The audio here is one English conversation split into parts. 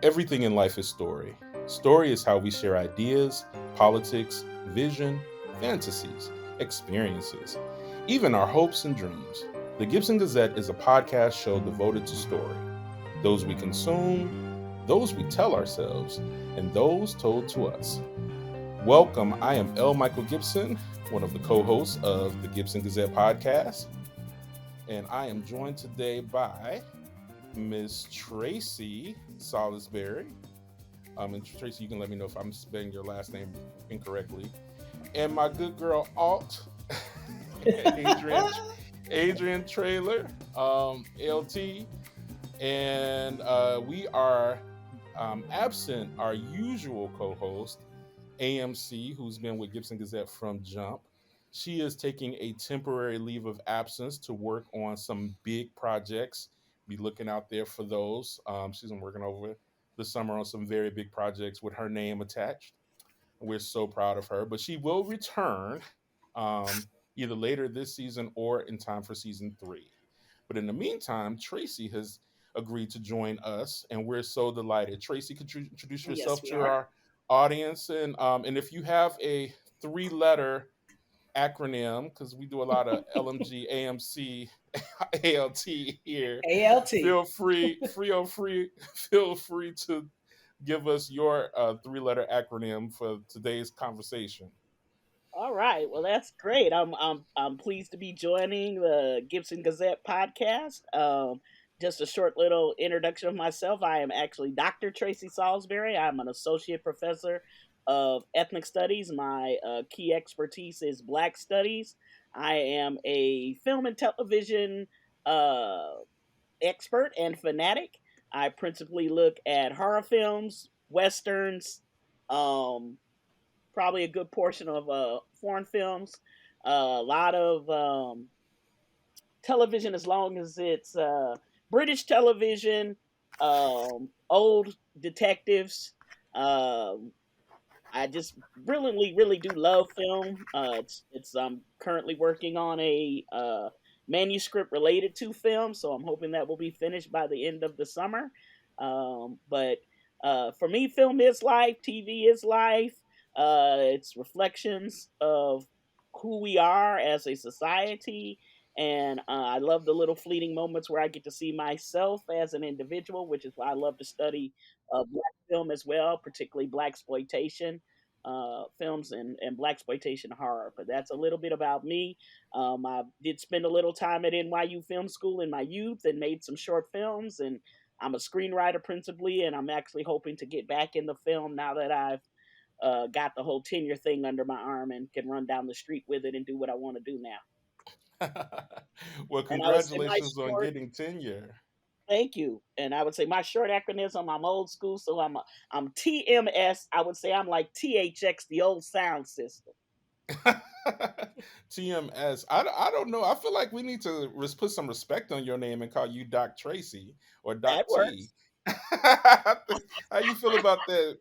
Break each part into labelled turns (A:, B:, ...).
A: Everything in life is story. Story is how we share ideas, politics, vision, fantasies, experiences, even our hopes and dreams. The Gipson Gazette is a podcast show devoted to story. Those we consume, those we tell ourselves, and those told to us. Welcome, I am L. Michael Gibson, one of the co hosts of the Gipson Gazette podcast, and I am joined today by Miss Tracey Saisbury. And Tracey, you can let me know if I'm spelling your last name incorrectly. And my good girl Alt, Adrianne Traylor, LT. And we are absent our usual co-host, AMC, who's been with Gipson Gazette from Jump. She is taking a temporary leave of absence to work on some big projects. Be looking out there for those. She's been working over the summer on some very big projects with her name attached. We're so proud of her, but she will return either later this season or in time for season 3. But in the meantime, Tracey has agreed to join us, and we're so delighted. Tracey, could you introduce
B: Yes,
A: yourself
B: we
A: to
B: are.
A: our audience, and if you have a 3-letter acronym, because we do a lot of LMG, AMC, ALT here,
B: ALT.
A: feel free, feel free to give us your 3-letter acronym for today's conversation.
B: All right. Well, that's great. I'm pleased to be joining the Gibson Gazette podcast. Just a short little introduction of myself. I am actually Dr. Tracey Saisbury. I'm an associate professor of ethnic studies. My key expertise is Black studies. I am a film and television uh, expert and fanatic. I principally look at horror films, westerns, um, probably a good portion of foreign films, a lot of television as long as it's British television, old detectives. Um, I just brilliantly, really do love film. It's I'm currently working on a manuscript related to film, so I'm hoping that will be finished by the end of the summer. But for me, film is life, TV is life. It's reflections of who we are as a society. And I love the little fleeting moments where I get to see myself as an individual, which is why I love to study black film as well, particularly black exploitation films and black exploitation horror. But that's a little bit about me. I did spend a little time at NYU Film School in my youth and made some short films. And I'm a screenwriter principally, and I'm actually hoping to get back in the film now that I've got the whole tenure thing under my arm and can run down the street with it and do what I want to do now.
A: Well,
B: And I would say my
A: congratulations on
B: short
A: getting tenure.
B: thank you. And I would say my short acronym, I'm old school, so I'm TMS. I would say I'm like THX, the old sound system.
A: TMS. I don't know. I feel like we need to put some respect on your name and call you Doc Tracy or
B: That
A: Doc T.
B: works.
A: How you feel about that,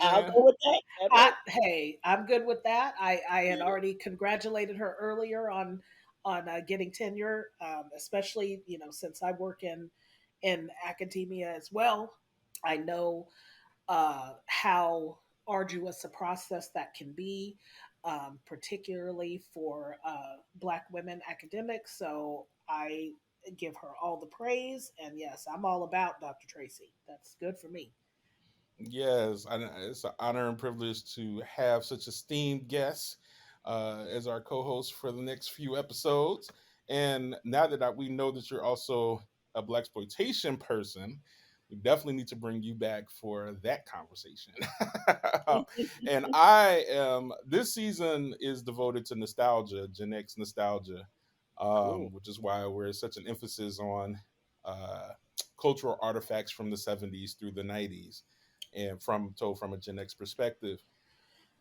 B: I'll
A: Adrian?
B: go with that. That works.
C: Hey, I'm good with that. I had already congratulated her earlier on getting tenure, especially since I work in academia as well. I know how arduous a process that can be, particularly for Black women academics. So I give her all the praise, and yes, I'm all about Dr. Tracy. That's good for me.
A: Yes, it's an honor and privilege to have such esteemed guests as our co-host for the next few episodes. And now that we know that you're also a black exploitation person, we definitely need to bring you back for that conversation. And I am. This season is devoted to nostalgia, Gen X nostalgia,
B: Ooh.
A: which is why we're such an emphasis on uh, cultural artifacts from the '70s through the '90s and from told from a Gen X perspective.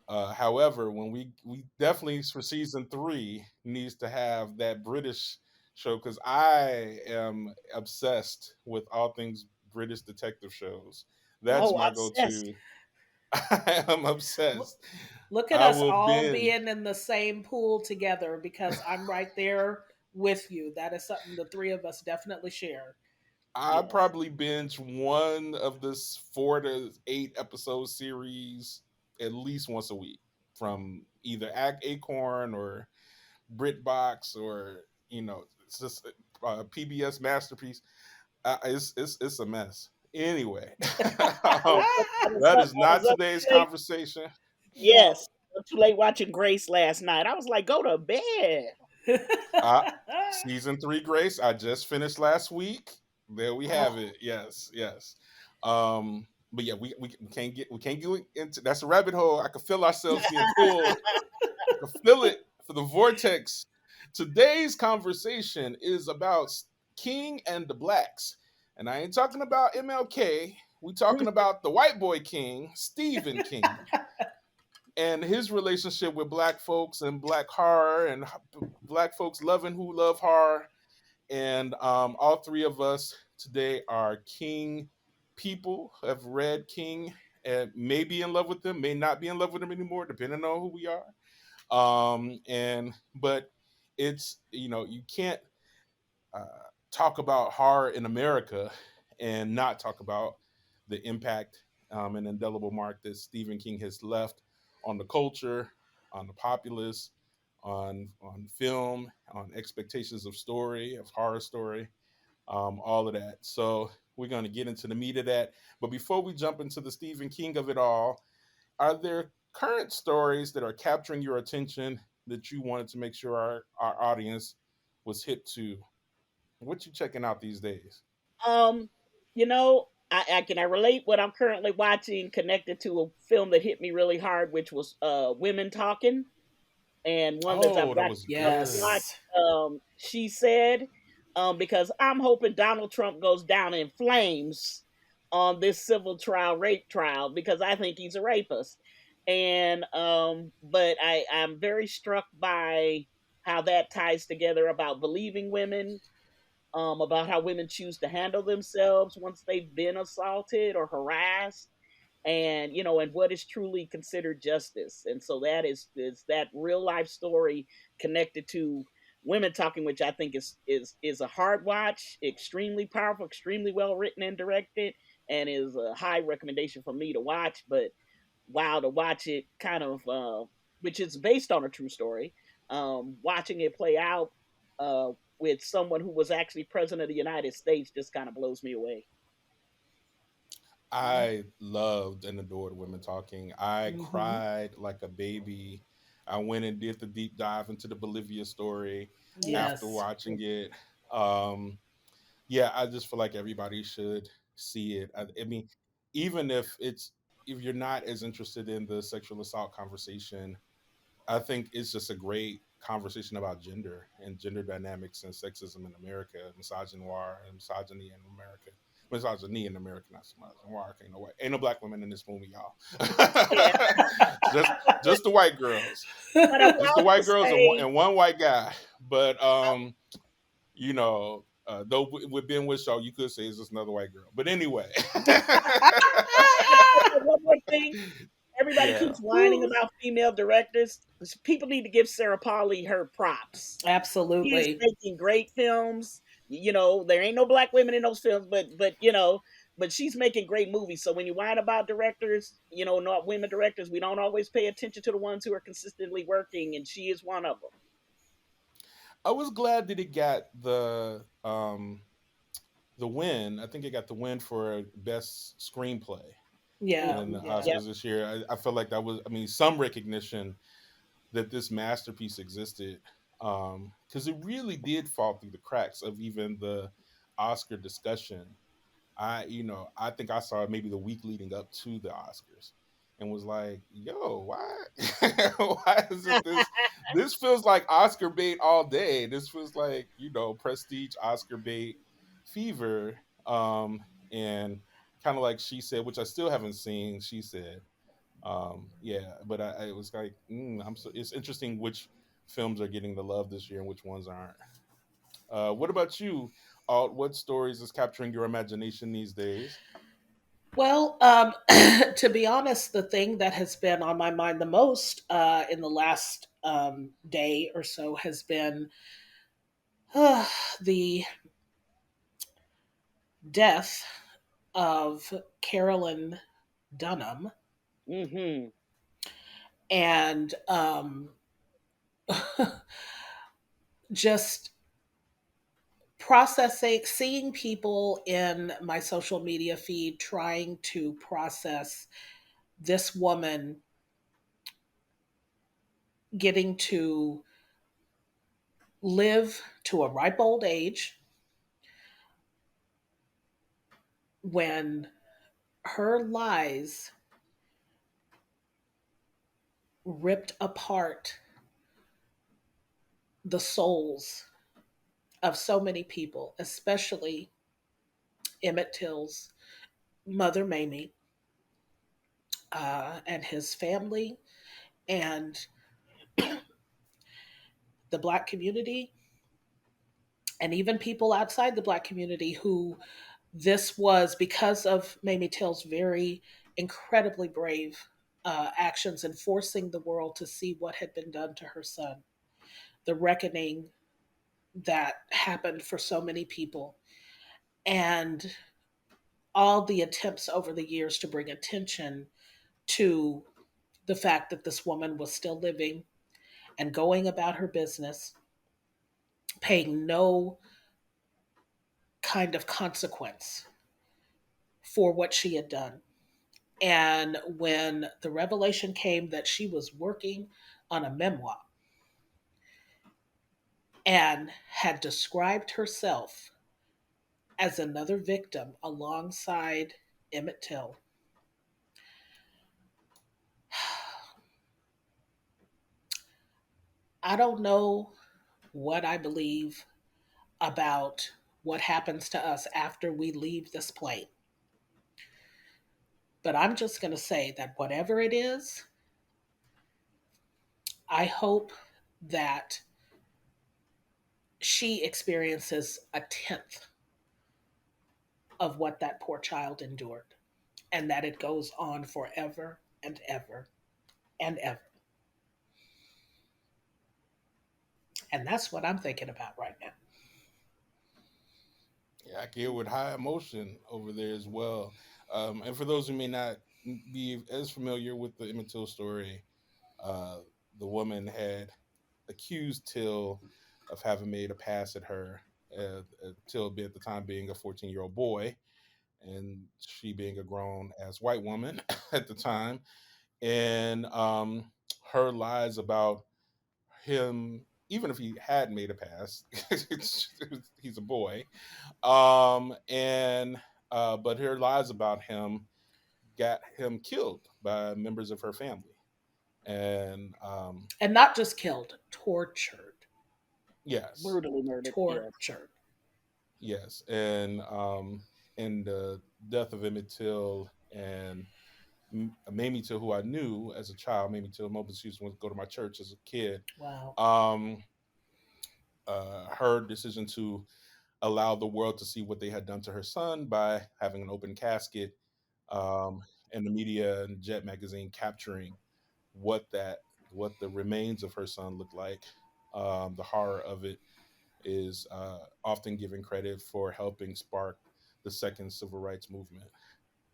A: However, when we definitely for season 3 needs to have that British show because I am obsessed with all things British detective shows. That's
B: Oh,
A: my
B: obsessed.
A: go-to. I am
C: Look,
A: obsessed.
C: look at
A: I
C: us
A: will
C: all
A: binge.
C: being in the same pool together because I'm right there with you. That is something the three of us definitely share.
A: I
B: Yes.
A: probably binge one of this 4 to 8 episode series at least once a week from either Acorn or BritBox or it's just PBS Masterpiece. It's a mess. Anyway,
B: I was
A: um,
B: up, I was
A: that
B: up,
A: is
B: I was
A: not
B: up
A: today's
B: too late.
A: conversation.
C: Yeah.
B: Yes, up too late watching Grace last night. I was like, go to bed.
A: Uh, season 3 Grace, I just finished last week. There we
C: Oh.
A: have it. Yes, yes. But yeah, we can't get into that's a rabbit hole. I can feel ourselves being pulled. I can feel it for the vortex. Today's conversation is about King and the Blacks. And I ain't talking about MLK. We talking about the white boy king, Stephen King, and his relationship with black folks and black horror and black folks loving who love horror. And all three of us today are King people, have read King, and may be in love with them, may not be in love with them anymore, depending on who we are. And but it's you can't uh, talk about horror in America and not talk about the impact and indelible mark that Stephen King has left on the culture, on the populace, on film, on expectations of story, of horror story, all of that. So we're going to get into the meat of that. But before we jump into the Stephen King of it all, are there current stories that are capturing your attention that you wanted to make sure our audience was hip to? What you checking out these days?
B: Um, I relate what I'm currently watching connected to a film that hit me really hard, which was Women Talking, and one that I've
A: Oh, that
B: got
A: was
B: to
A: good.
B: watch.
C: Yes.
B: She said, because I'm hoping Donald Trump goes down in flames on this civil trial, rape trial, because I think he's a rapist. And but I'm very struck by how that ties together about believing women, about how women choose to handle themselves once they've been assaulted or harassed, and and what is truly considered justice. And so that is that real life story connected to Women Talking, which I think is a hard watch, extremely powerful, extremely well written and directed, and is a high recommendation for me to watch. But wow, to watch it kind of which is based on a true story, watching it play out uh with someone who was actually president of the United States just kind of blows me away.
A: I loved and adored Women Talking. I
C: Mm-hmm.
A: cried like a baby. I went and did the deep dive into the Bolivia story after
C: Yes.
A: watching it. Um, yeah, I just feel like everybody should see it. I mean, even if you're not as interested in the sexual assault conversation, I think it's just a great conversation about gender and gender dynamics and sexism in America, misogyny in America. Misogyny in America, not so much. Ain't no black women in this movie, y'all.
B: Yeah,
A: just just the white girls.
B: but I will
A: Just the
B: also
A: white girls
B: say,
A: and one white guy. But though with Ben Whishaw, you could say it's just another white girl. But anyway.
B: can I say one more thing? Everybody
A: Yeah.
B: keeps whining about female directors. People need to give Sarah Polley her props. She is
C: Absolutely.
B: making great films. There ain't no black women in those films, but she's making great movies. So when you whine about directors, not women directors, we don't always pay attention to the ones who are consistently working, and she is one of them.
A: I was glad that it got the win. I think it got the win for best screenplay
C: Yeah.
A: in the
C: Yeah.
B: Yep.
A: Oscars this year. I felt like that was, I mean, some recognition that this masterpiece existed, because it really did fall through the cracks of even the Oscar discussion. I think I saw it maybe the week leading up to the Oscars, and was like, "Yo, why? Why is it this? This feels like Oscar bait all day. This feels like prestige Oscar bait fever." And kind of like She Said, which I still haven't seen. She Said, yeah, but I was like, it's interesting which films are getting the love this year and which ones aren't. What about you? What stories is capturing your imagination these days?
C: Well, to be honest, the thing that has been on my mind the most in the last day or so has been uh, the death of Carolyn Dunham,
B: Mm-hmm.
C: and just processing, seeing people in my social media feed trying to process this woman getting to live to a ripe old age when her lies ripped apart the souls of so many people, especially Emmett Till's mother, Mamie, and his family, and the Black community, and even people outside the Black community who this was because of Mamie Till's very incredibly brave actions in forcing the world to see what had been done to her son, the reckoning that happened for so many people, and all the attempts over the years to bring attention to the fact that this woman was still living and going about her business, paying no kind of consequence for what she had done. And when the revelation came that she was working on a memoir and had described herself as another victim alongside Emmett Till, I don't know what I believe about what happens to us after we leave this plane. But I'm just going to say that whatever it is, I hope that she experiences a tenth of what that poor child endured, and that it goes on forever and ever and ever. And that's what I'm thinking about right now.
A: Yeah, I can hear with high emotion over there as well. And for those who may not be as familiar with the Emmett Till story, uh, the woman had accused Till of having made a pass at her. Till at the time being a 14-year-old boy, and she being a grown as white woman at the time, and her lies about him, even if he had made a pass, he's a boy, and but her lies about him got him killed by members of her family, and
C: And not just killed, tortured.
A: yes,
B: Brutally murdered. Yeah.
C: Tortured.
A: yes, and the death of Emmett Till and Mamie Till, who I knew as a child, Mamie Till Mobile, she used to go to my church as a kid.
C: Wow.
A: Um, her decision to allow the world to see what they had done to her son by having an open casket, um, and the media and Jet magazine capturing what that what the remains of her son looked like. The horror of it is often given credit for helping spark the second civil rights movement.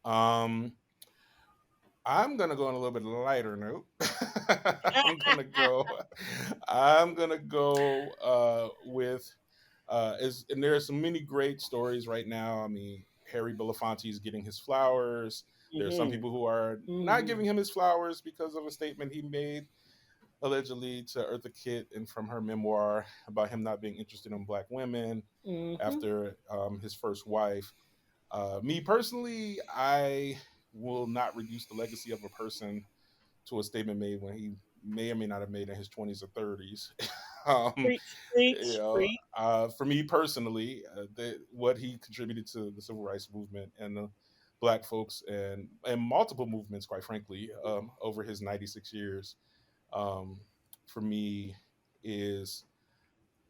A: Um, I'm gonna go on a little bit lighter note. I'm gonna go. I'm gonna go with is and there are some many great stories right now. I mean, Harry Belafonte is getting his flowers. There are some
B: Mm-hmm.
A: people who are not
C: Mm-hmm.
A: giving him his flowers because of a statement he made allegedly to Eartha Kitt and from her memoir about him not being interested in black women
C: Mm-hmm.
A: after his first wife. Me personally, I will not reduce the legacy of a person to a statement made when he may or may not have made in his 20s or 30s. um,
B: Preach, preach, preach.
A: for me personally, what he contributed to the civil rights movement and the black folks and multiple movements, quite frankly, over his 96 years, um, for me, is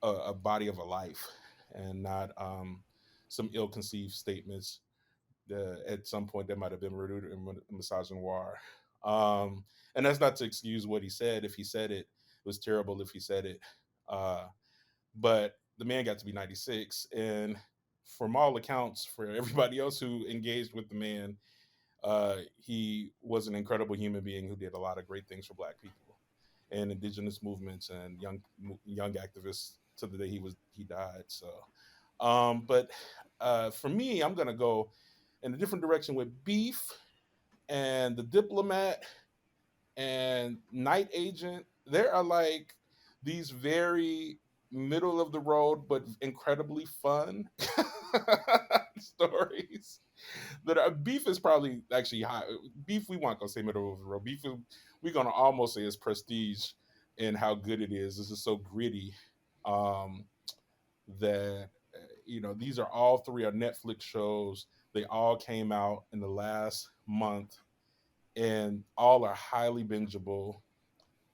A: a body of a life and not some ill-conceived statements at some point that might have been rooted in misogynoir. Um, and that's not to excuse what he said. If he said it, it was terrible if he said it. Uh, but the man got to be 96, and from all accounts, for everybody else who engaged with the man, he was an incredible human being who did a lot of great things for Black people and indigenous movements and young activists to the day he died. So, but for me, I'm gonna go in a different direction with Beef and the Diplomat and Night Agent. There are like these very middle of the road but incredibly fun stories that are. Beef is probably actually high. Beef, we won't gonna say middle of the road. Beef is, we're gonna almost say it's prestige in how good it is. This is so gritty, um, that these are all three are Netflix shows. They all came out in the last month, and all are highly bingeable.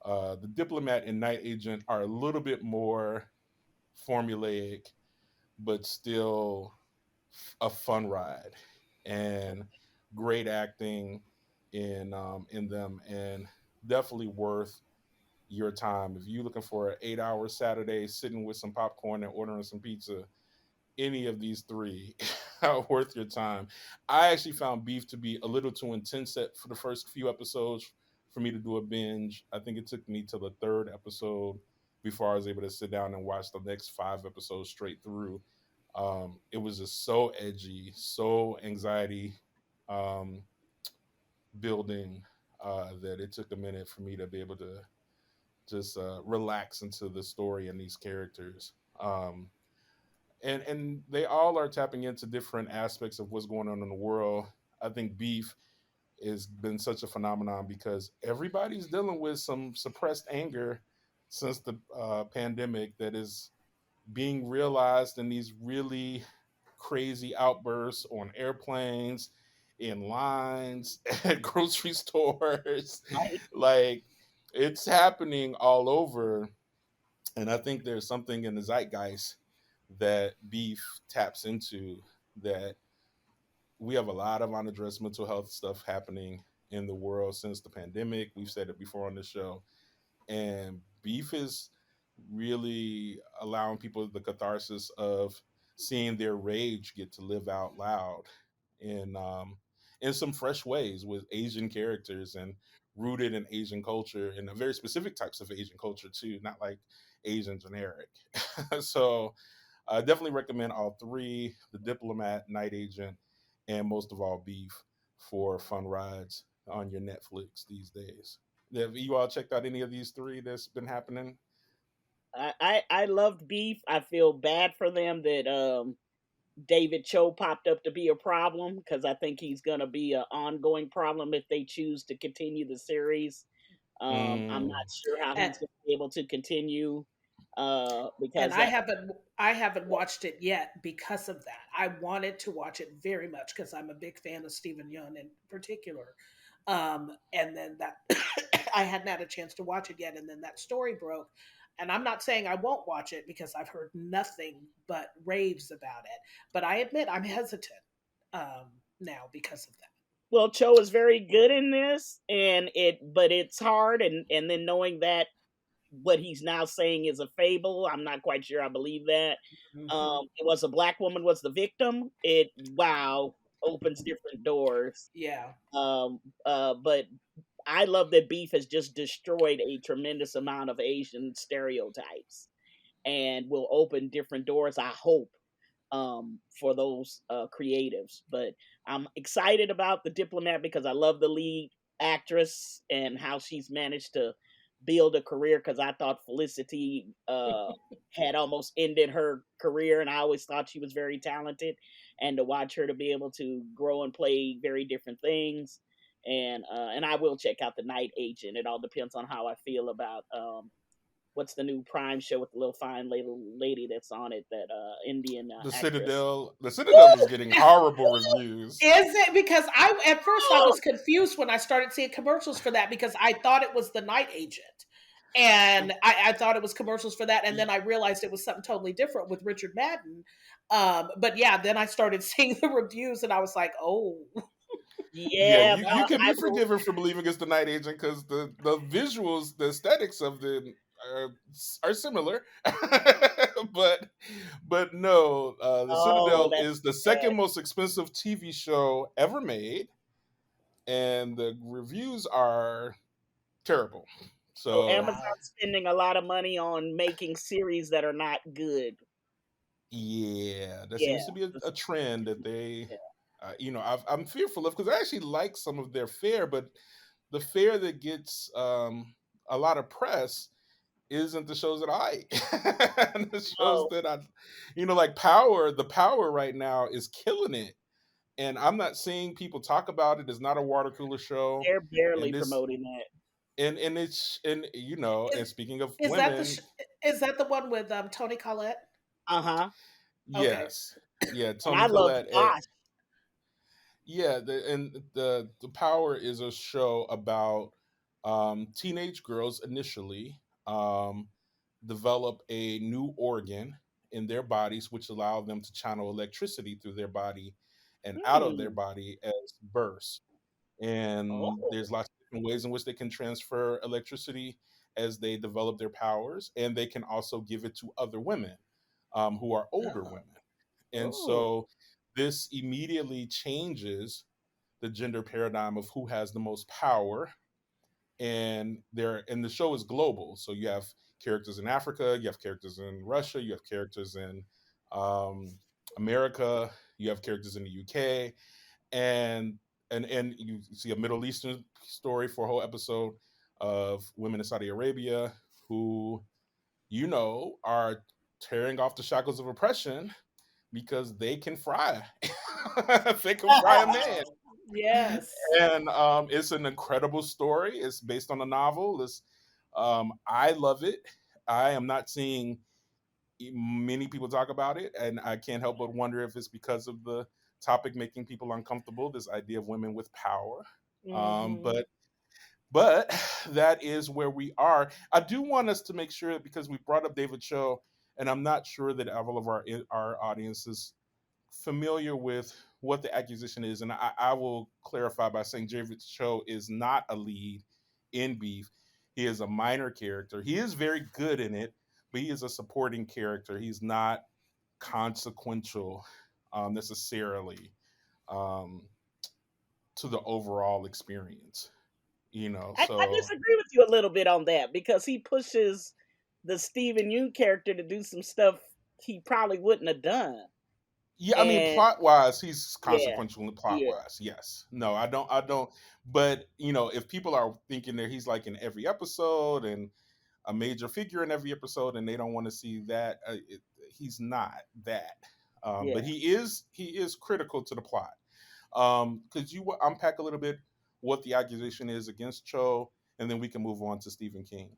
A: The Diplomat and Night Agent are a little bit more formulaic, but still a fun ride and great acting in them, and definitely worth your time if you're looking for an 8 hour Saturday sitting with some popcorn and ordering some pizza. Any of these three are worth your time. I actually found Beef to be a little too intense for the first few episodes for me to do a binge. I think it took me to the third episode before I was able to sit down and watch the next 5 episodes straight through. It was just so edgy, so anxiety um, building, that it took a minute for me to be able to just relax into the story and these characters. And they all are tapping into different aspects of what's going on in the world. I think Beef has been such a phenomenon because everybody's dealing with some suppressed anger since the pandemic that is being realized in these really crazy outbursts on airplanes, in lines, at grocery stores.
B: Right.
A: Like, it's happening all over. And I think there's something in the zeitgeist that Beef taps into, that we have a lot of unaddressed mental health stuff happening in the world since the pandemic. We've said it before on the show. And Beef is really allowing people the catharsis of seeing their rage get to live out loud in some fresh ways with Asian characters and rooted in Asian culture and a very specific types of Asian culture too, not like Asian generic. So I definitely recommend all three: The Diplomat, Night Agent, and most of all, Beef, for fun rides on your Netflix these days. Have you all checked out any of these three that's been happening?
B: I loved Beef. I feel bad for them that David Cho popped up to be a problem, because I think he's going to be an ongoing problem if they choose to continue the series. I'm
A: Mm,
B: not sure how
C: And
B: he's going to be able to continue,
C: and
B: because that.
C: I haven't watched it yet because of that. I wanted to watch it very much because I'm a big fan of Stephen Yeun in particular. And then that I hadn't had a chance to watch it yet, and then that story broke. And I'm not saying I won't watch it because I've heard nothing but raves about it. But I admit I'm hesitant um, now because of that.
B: Well, Cho is very good in this, but it's hard, and then knowing that what he's now saying is a fable, I'm not quite sure I believe that.
C: Hmm.
B: It was a black woman was the victim. It, wow, opens different doors.
C: Yeah.
B: But I love that Beef has just destroyed a tremendous amount of Asian stereotypes and will open different doors, I hope, for those creatives. But I'm excited about The Diplomat because I love the lead actress and how she's managed to build a career, because I thought Felicity had almost ended her career, and I always thought she was very talented. And to watch her to be able to grow and play very different things, and I will check out The Night Agent. It all depends on how I feel about what's the new Prime show with the little fine little lady that's on it, that Indian
A: the
B: actress.
A: Citadel. The Citadel is getting horrible reviews.
C: Is it? Because I at first I was confused when I started seeing commercials for that because I thought it was the Night Agent. And I thought it was commercials for that, and then I realized it was something totally different with Richard Madden. But yeah, then I started seeing the reviews, and I was like, "Oh,
A: Yeah,
B: Yeah,
A: you can
B: I
A: be
B: will.
A: forgiven for believing it's the Night Agent because the visuals, the aesthetics of the are similar, but no, the
B: Oh,
A: Citadel
B: that's
A: is the
B: sad.
A: second most expensive TV show ever made, and the reviews are terrible.
B: So
A: So
C: Wow.
B: Amazon's spending a lot of money on making series that are not good.
A: yeah, there
B: Yeah.
A: seems to be a trend that they,
B: Yeah.
A: I'm fearful of, because I actually like some of their fare, but the fare that gets a lot of press isn't the shows that I like. And the shows
B: Oh,
A: that I, like Power. The Power right now is killing it, and I'm not seeing people talk about it. It's not a water cooler show,
B: they're barely
A: and this
B: promoting that.
A: and it's and
C: Is,
A: and speaking of
C: is that
A: women,
C: is that the one with Tony Collette?
B: Uh-huh.
C: Okay.
A: yes, yeah,
B: And
A: Tony
B: I loved
A: Collette.
B: Bosch.
A: Yeah, the Power is a show about teenage girls initially um, develop a new organ in their bodies, which allow them to channel electricity through their body and out of their
B: Hmm.
A: body as bursts. And
B: Oh.
A: there's lots of different ways in which they can transfer electricity as they develop their powers, and they can also give it to other women who are older
C: Oh.
A: women. And
B: Oh.
A: so this immediately changes the gender paradigm of who has the most power. And the show is global, so you have characters in Africa, you have characters in Russia, you have characters in um, America, you have characters in the UK, and and you see a Middle Eastern story for a whole episode of women in Saudi Arabia who are tearing off the shackles of oppression because they can fry. They can fry a man.
C: Wow. Yes.
A: And it's an incredible story. It's based on a novel. I love it. I am not seeing many people talk about it, and I can't help but wonder if it's because of the topic making people uncomfortable. This idea of women with power, um,
C: Hmm.
A: but but that is where we are. I do want us to make sure, because we brought up David Cho, and I'm not sure that all of our audience is familiar with what the accusation is, and I will clarify by saying David Cho is not a lead in Beef. He is a minor character. He is very good in it, but he is a supporting character. He's not consequential necessarily um, to the overall experience.
B: I
A: So
B: disagree with you a little bit on that because he pushes the Stephen Yeun character to do some stuff he probably wouldn't have done.
A: yeah, I mean,
B: And
A: plot wise, he's
B: yeah,
A: consequential in plot
B: yeah,
A: wise. Yes. No, I don't. But if people are thinking that he's like in every episode and a major figure in every episode, and they don't want to see that, he's not that. But
B: yeah.
A: he is critical to the plot. Could you unpack a little bit what the accusation is against Cho, and then we can move on to Stephen King.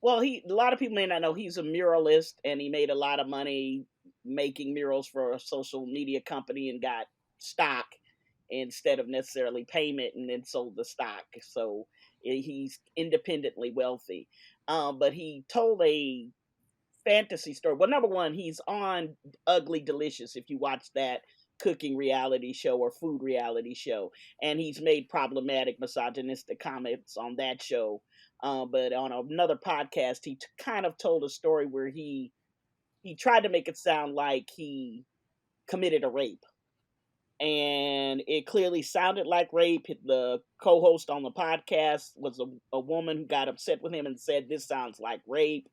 B: Well, a lot of people may not know he's a muralist and he made a lot of money making murals for a social media company and got stock instead of necessarily payment and then sold the stock. So he's independently wealthy. But he told a fantasy story. Well, number one, he's on Ugly Delicious if you watch that cooking reality show or food reality show, and he's made problematic misogynistic comments on that show. But on another podcast, he kind of told a story where he tried to make it sound like he committed a rape, and it clearly sounded like rape. The co-host on the podcast was a woman who got upset with him and said, "This sounds like rape."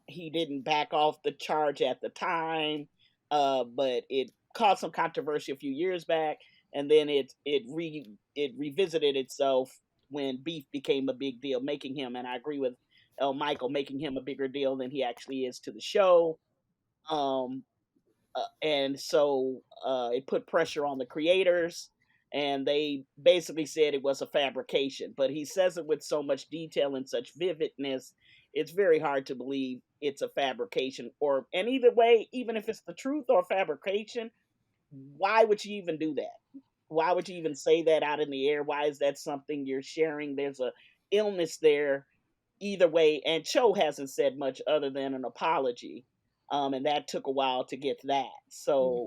B: He didn't back off the charge at the time, but it caused some controversy a few years back, and then it revisited itself when Beef became a big deal, making him, and I agree with Michael, making him a bigger deal than he actually is to the show. Um, and so it put pressure on the creators, and they basically said it was a fabrication. But he says it with so much detail and such vividness, it's very hard to believe it's a fabrication. Or and either way, even if it's the truth or fabrication, why would you even do that? Why would you even say that out in the air? Why is that something you're sharing? There's a illness there either way, and Cho hasn't said much other than an apology, and that took a while to get that. So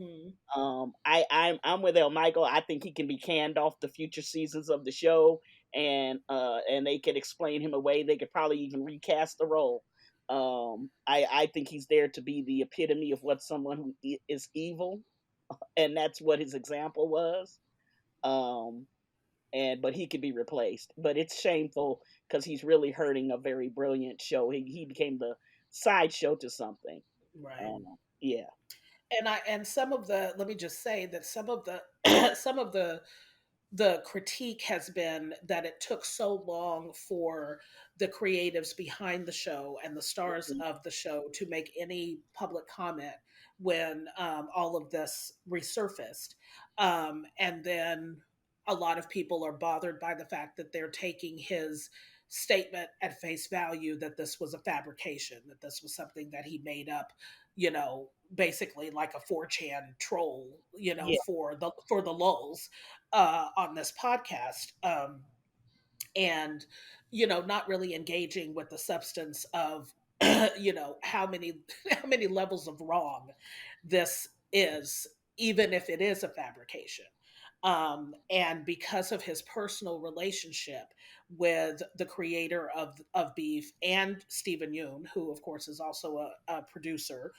C: Hmm.
B: I'm with El Michael. I think he can be canned off the future seasons of the show, and they could explain him away. They could probably even recast the role. I think he's there to be the epitome of what someone who is evil, and that's what his example was. Um, but he could be replaced. But it's shameful because he's really hurting a very brilliant show. He became the sideshow to something.
C: Right.
B: Yeah.
C: And some of the, let me just say that some of the some of the critique has been that it took so long for the creatives behind the show and the stars
B: Mhm.
C: of the show to make any public comment when all of this resurfaced. And then a lot of people are bothered by the fact that they're taking his statement at face value that this was a fabrication, that this was something that he made up, basically like a 4chan troll,
B: Yeah.
C: for the lulz on this podcast, and not really engaging with the substance of how many how many levels of wrong this is, even if it is a fabrication. And because of his personal relationship with the creator of Beef and Stephen Yoon, who of course is also a producer,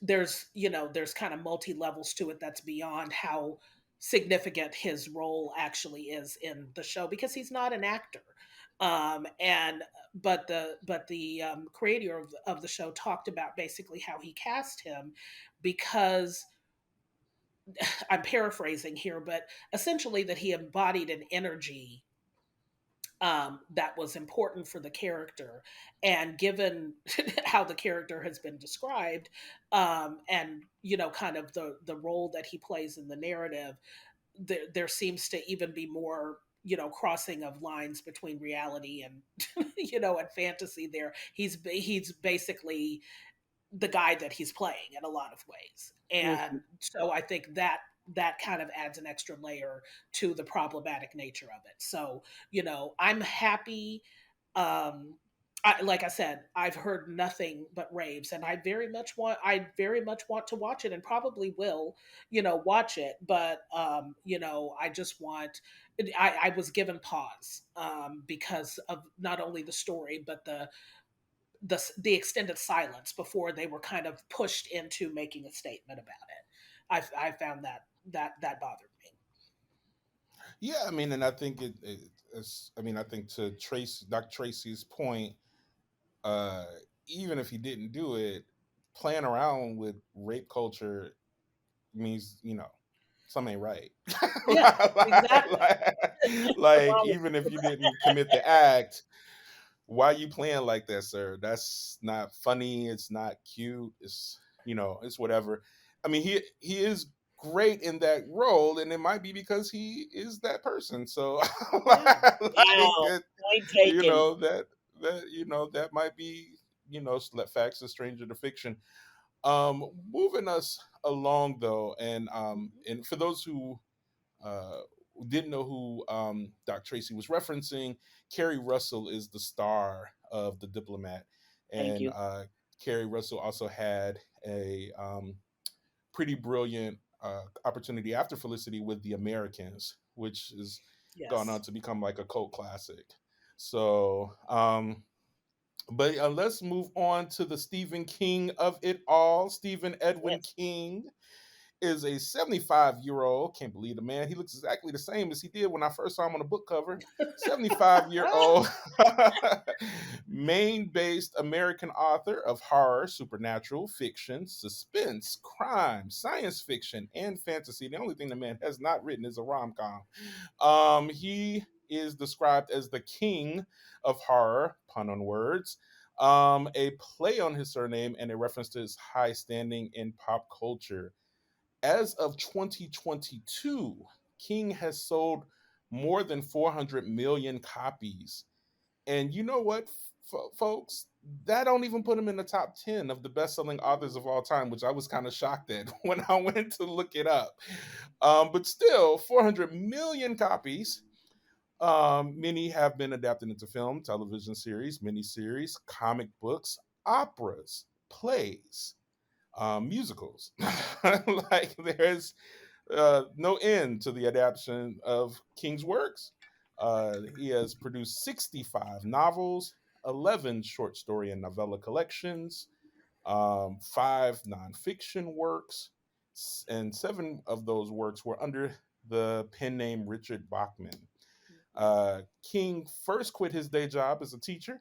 C: there's kind of multi levels to it that's beyond how significant his role actually is in the show, because he's not an actor. And but the creator of the show talked about basically how he cast him, because I'm paraphrasing here, but essentially that he embodied an energy that was important for the character. And given how the character has been described, and kind of the role that he plays in the narrative, there seems to even be more crossing of lines between reality and and fantasy there. He's basically the guy that he's playing in a lot of ways.
B: Mhm.
C: And so I think that kind of adds an extra layer to the problematic nature of it. So, I'm happy. Like I said, I've heard nothing but raves, and I very much want to watch it, and probably will, watch it. But I just want. I was given pause because of not only the story, but the extended silence before they were kind of pushed into making a statement about it. I found that bothered me.
A: Yeah, I mean, and I think it's. I mean, I think to Dr. Tracy's point, uh, even if he didn't do it, playing around with rape culture means some ain't right.
C: Yeah,
A: like,
C: exactly.
A: like,
B: What's
A: like,
B: wrong with
A: even if you didn't commit the act, why you playing like that, sir? That's not funny. It's not cute. It's whatever. I mean, he is great in that role, and it might be because he is that person. So,
C: Yeah.
A: like
B: Wow. Point taken.
A: that might be let facts are stranger to fiction. Moving us along though, and for those who uh, didn't know who Doc Tracy was referencing, Kerry Russell is the star of The Diplomat,
B: Thank
A: and
B: you.
A: Kerry Russell also had a pretty brilliant opportunity after Felicity with The Americans, which has gone on
C: Yes.
A: to become like a cult classic. So, but let's move on to the Stephen King of it all, Stephen Edwin
B: Yes.
A: King is a 75-year-old. Can't believe the man. He looks exactly the same as he did when I first saw him on the book cover. 75-year-old Maine based American author of horror, supernatural, fiction, suspense, crime, science fiction, and fantasy. The only thing the man has not written is a rom com. He is described as the king of horror, pun on words, a play on his surname and a reference to his high standing in pop culture. As of 2022, King has sold more than 400 million copies. And you know what, folks? That don't even put him in the top 10 of the best-selling authors of all time, which I was kind of shocked at when I went to look it up. But still, 400 million copies. Many have been adapted into film, television series, miniseries, comic books, operas, plays, musicals. Like there's no end to the adaptation of King's works. He has produced 65 novels, 11 short story and novella collections, five nonfiction works, and seven of those works were under the pen name Richard Bachman. King first quit his day job as a teacher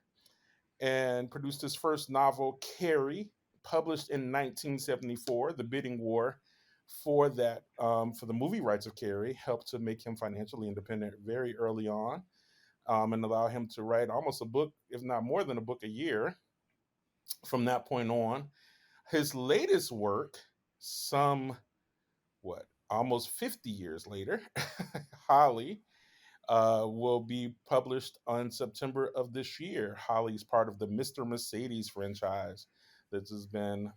A: and produced his first novel, Carrie, published in 1974. The bidding war for the movie rights of Carrie helped to make him financially independent very early on, and allow him to write almost a book, if not more than a book a year. From that point on, his latest work, some what almost 50 years later, Holly, will be published on September of this year. Holly's part of the Mr. Mercedes franchise that has been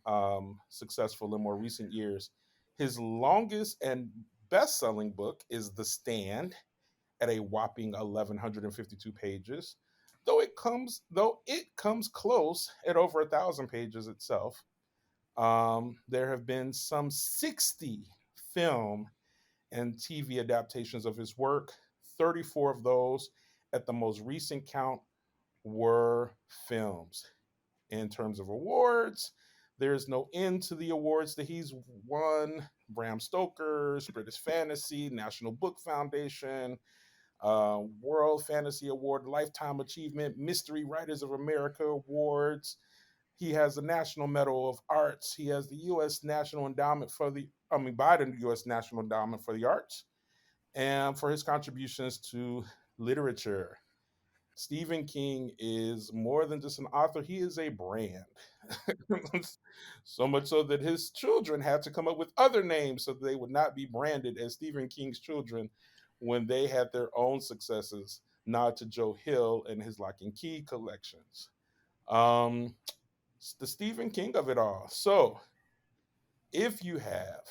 A: successful in more recent years. His longest and best selling book is The Stand at a whopping 1,152 pages. Though it comes close at over 1,000 pages itself. There have been some 60 film and TV adaptations of his work. 34 of those, at the most recent count, were films. In terms of awards, there's no end to the awards that he's won: Bram Stoker's British Fantasy, National Book Foundation, World Fantasy Award, Lifetime Achievement, Mystery Writers of America Awards. He has the National Medal of Arts. He has the U.S. National Endowment for the, I mean, by the U.S. National Endowment for the Arts, and for his contributions to literature. Stephen King is more than just an author, he is a brand. So much so that his children had to come up with other names so that they would not be branded as Stephen King's children when they had their own successes. Nod to Joe Hill and his Lock and Key collections. Um, it's the Stephen King of it all. So, if you have,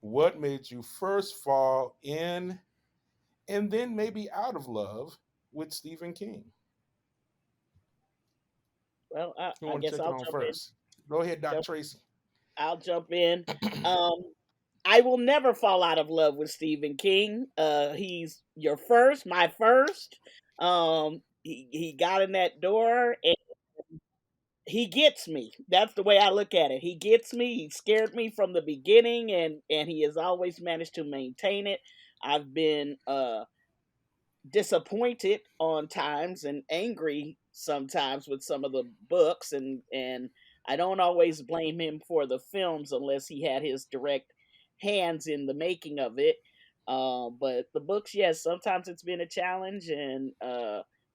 A: what made you first fall in and then maybe out of love with Stephen King?
B: Well,
A: Who
B: I
A: want to
B: guess
A: take it
B: I'll
A: on
B: jump in.
A: first? Go ahead, Doc
B: Jump,
A: Tracy.
B: I'll jump in. Um, I will never fall out of love with Stephen King. He's your first, my first. He got in that door and he gets me. That's the way I look at it. He gets me. He scared me from the beginning, and he has always managed to maintain it. I've been disappointed on times and angry sometimes with some of the books, and I don't always blame him for the films unless he had his direct hands in the making of it. But the books, yes, sometimes it's been a challenge, and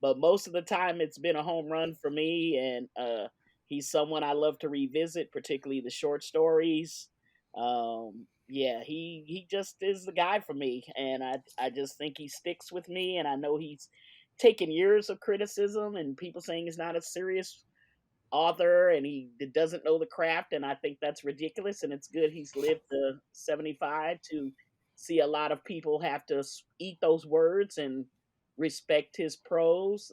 B: but most of the time it's been a home run for me. And he's someone I love to revisit, particularly the short stories. Yeah, he just is the guy for me, and I just think he sticks with me, and I know he's taken years of criticism and people saying he's not a serious author and he doesn't know the craft, and I think that's ridiculous, and it's good he's lived to 75 to see a lot of people have to eat those words and respect his prose.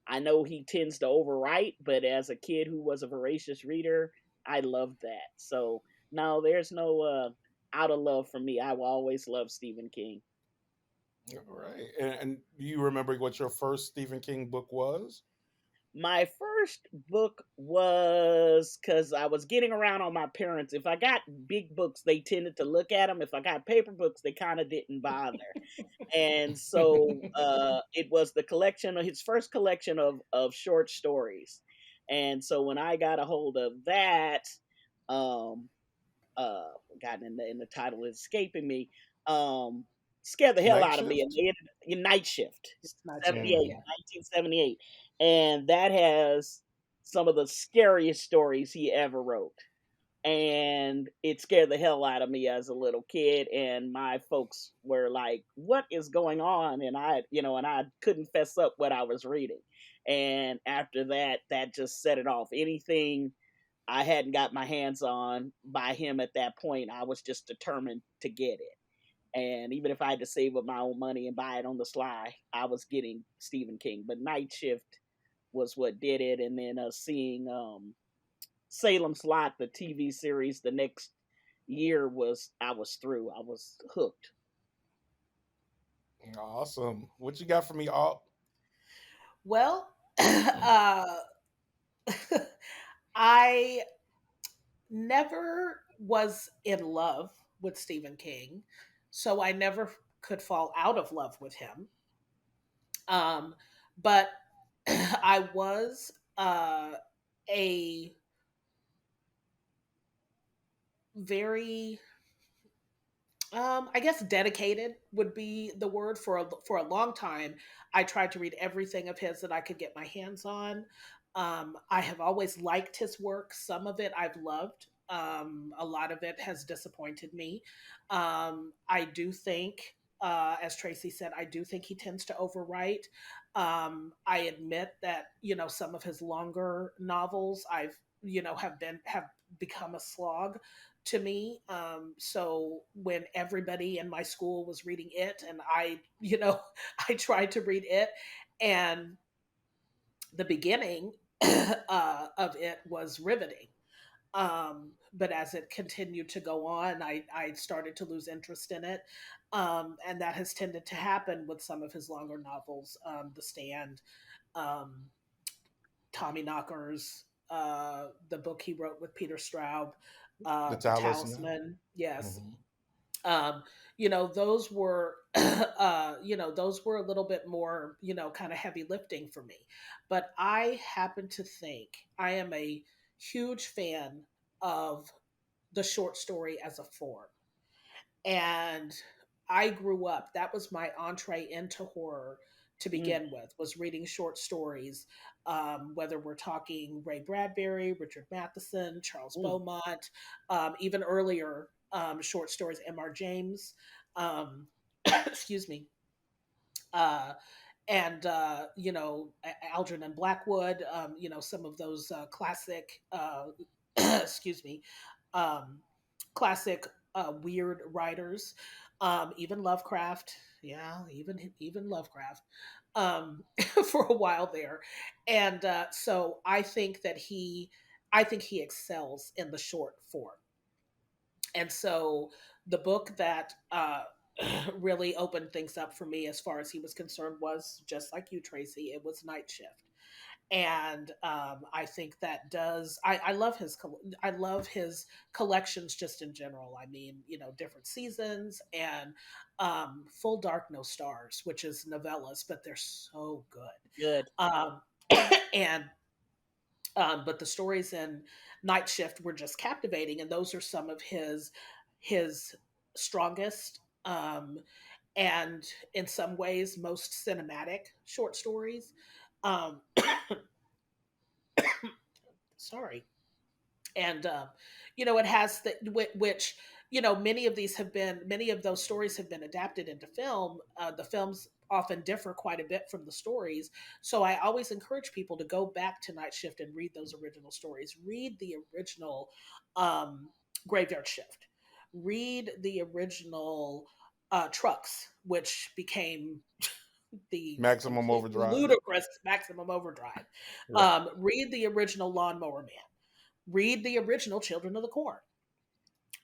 B: I know he tends to overwrite, but as a kid who was a voracious reader, I loved that. So no, there's no out of love for me. I will always love Stephen King.
A: All right. And do you remember what your first Stephen King book was?
B: My first book was because I was getting around on my parents. If I got big books, they tended to look at them. If I got paper books, they kind of didn't bother. And so it was the collection of his first collection of short stories. And so when I got a hold of that, um, forgotten in the title is escaping me. Um, Scared the hell
A: Night
B: out of me. And
A: Shift?
B: they ended in Night Shift,
C: It's not yet.
B: 78,
A: Mm.
C: Yeah.
B: 1978. And that has some of the scariest stories he ever wrote. And it scared the hell out of me as a little kid. And my folks were like, "What is going on?" And I couldn't fess up what I was reading. And after that, that just set it off. Anything I hadn't got my hands on by him at that point, I was just determined to get it. And even if I had to save up my own money and buy it on the sly, I was getting Stephen King. But Night Shift was what did it. And then seeing Salem's Lot, the TV series, the next year I was through. I was hooked.
A: Awesome. What you got for me, Alt?
C: Well, uh, I never was in love with Stephen King, so I never could fall out of love with him. Um, but I was a very I guess dedicated would be the word. For a long time. I tried to read everything of his that I could get my hands on. I have always liked his work. Some of it I've loved. A lot of it has disappointed me. I do think, as Tracy said, I do think he tends to overwrite. I admit that some of his longer novels have become a slog to me. So when everybody in my school was reading it, and I tried to read it, and the beginning of it was riveting. But as it continued to go on, I started to lose interest in it. And that has tended to happen with some of his longer novels, The Stand, um, Tommy Knockers, the book he wrote with Peter Straub,
A: The
C: The
A: Talisman.
C: Talisman. Yes.
A: Mhm.
C: um, those were those were a little bit more, kind of heavy lifting for me. But I happen to think I am a huge fan of the short story as a form. And I grew up, that was my entree into horror to
B: Mm,
C: begin with, was reading short stories. Whether we're talking Ray Bradbury, Richard Matheson, Charles
B: mm,
C: Beaumont, even earlier, short stories, M.R. James, um, excuse me, uh, and Algernon Blackwood, some of those classic, excuse me, um, classic weird writers, even Lovecraft. Yeah, even Lovecraft, um, for a while there. And so I think he excels in the short form. And so the book that really opened things up for me as far as he was concerned was just like you, Tracy. It was Night Shift. And I think that does. I love I love his collections just in general. I mean, different seasons, and Full Dark No Stars, which is novellas, but they're so good.
B: good.
C: Um, and but the stories in Night Shift were just captivating, and those are some of his strongest, and in some ways most cinematic short stories. Um, sorry. And it has which, many of those stories have been adapted into film. The films often differ quite a bit from the stories, so I always encourage people to go back to Night Shift and read those original stories. Read the original um, Graveyard Shift. Read the original Trucks, which became the
A: Maximum
C: complete
A: Overdrive.
C: ludicrous Maximum Overdrive.
A: Right.
C: Read the original Lawnmower Man. Read the original Children of the Corn.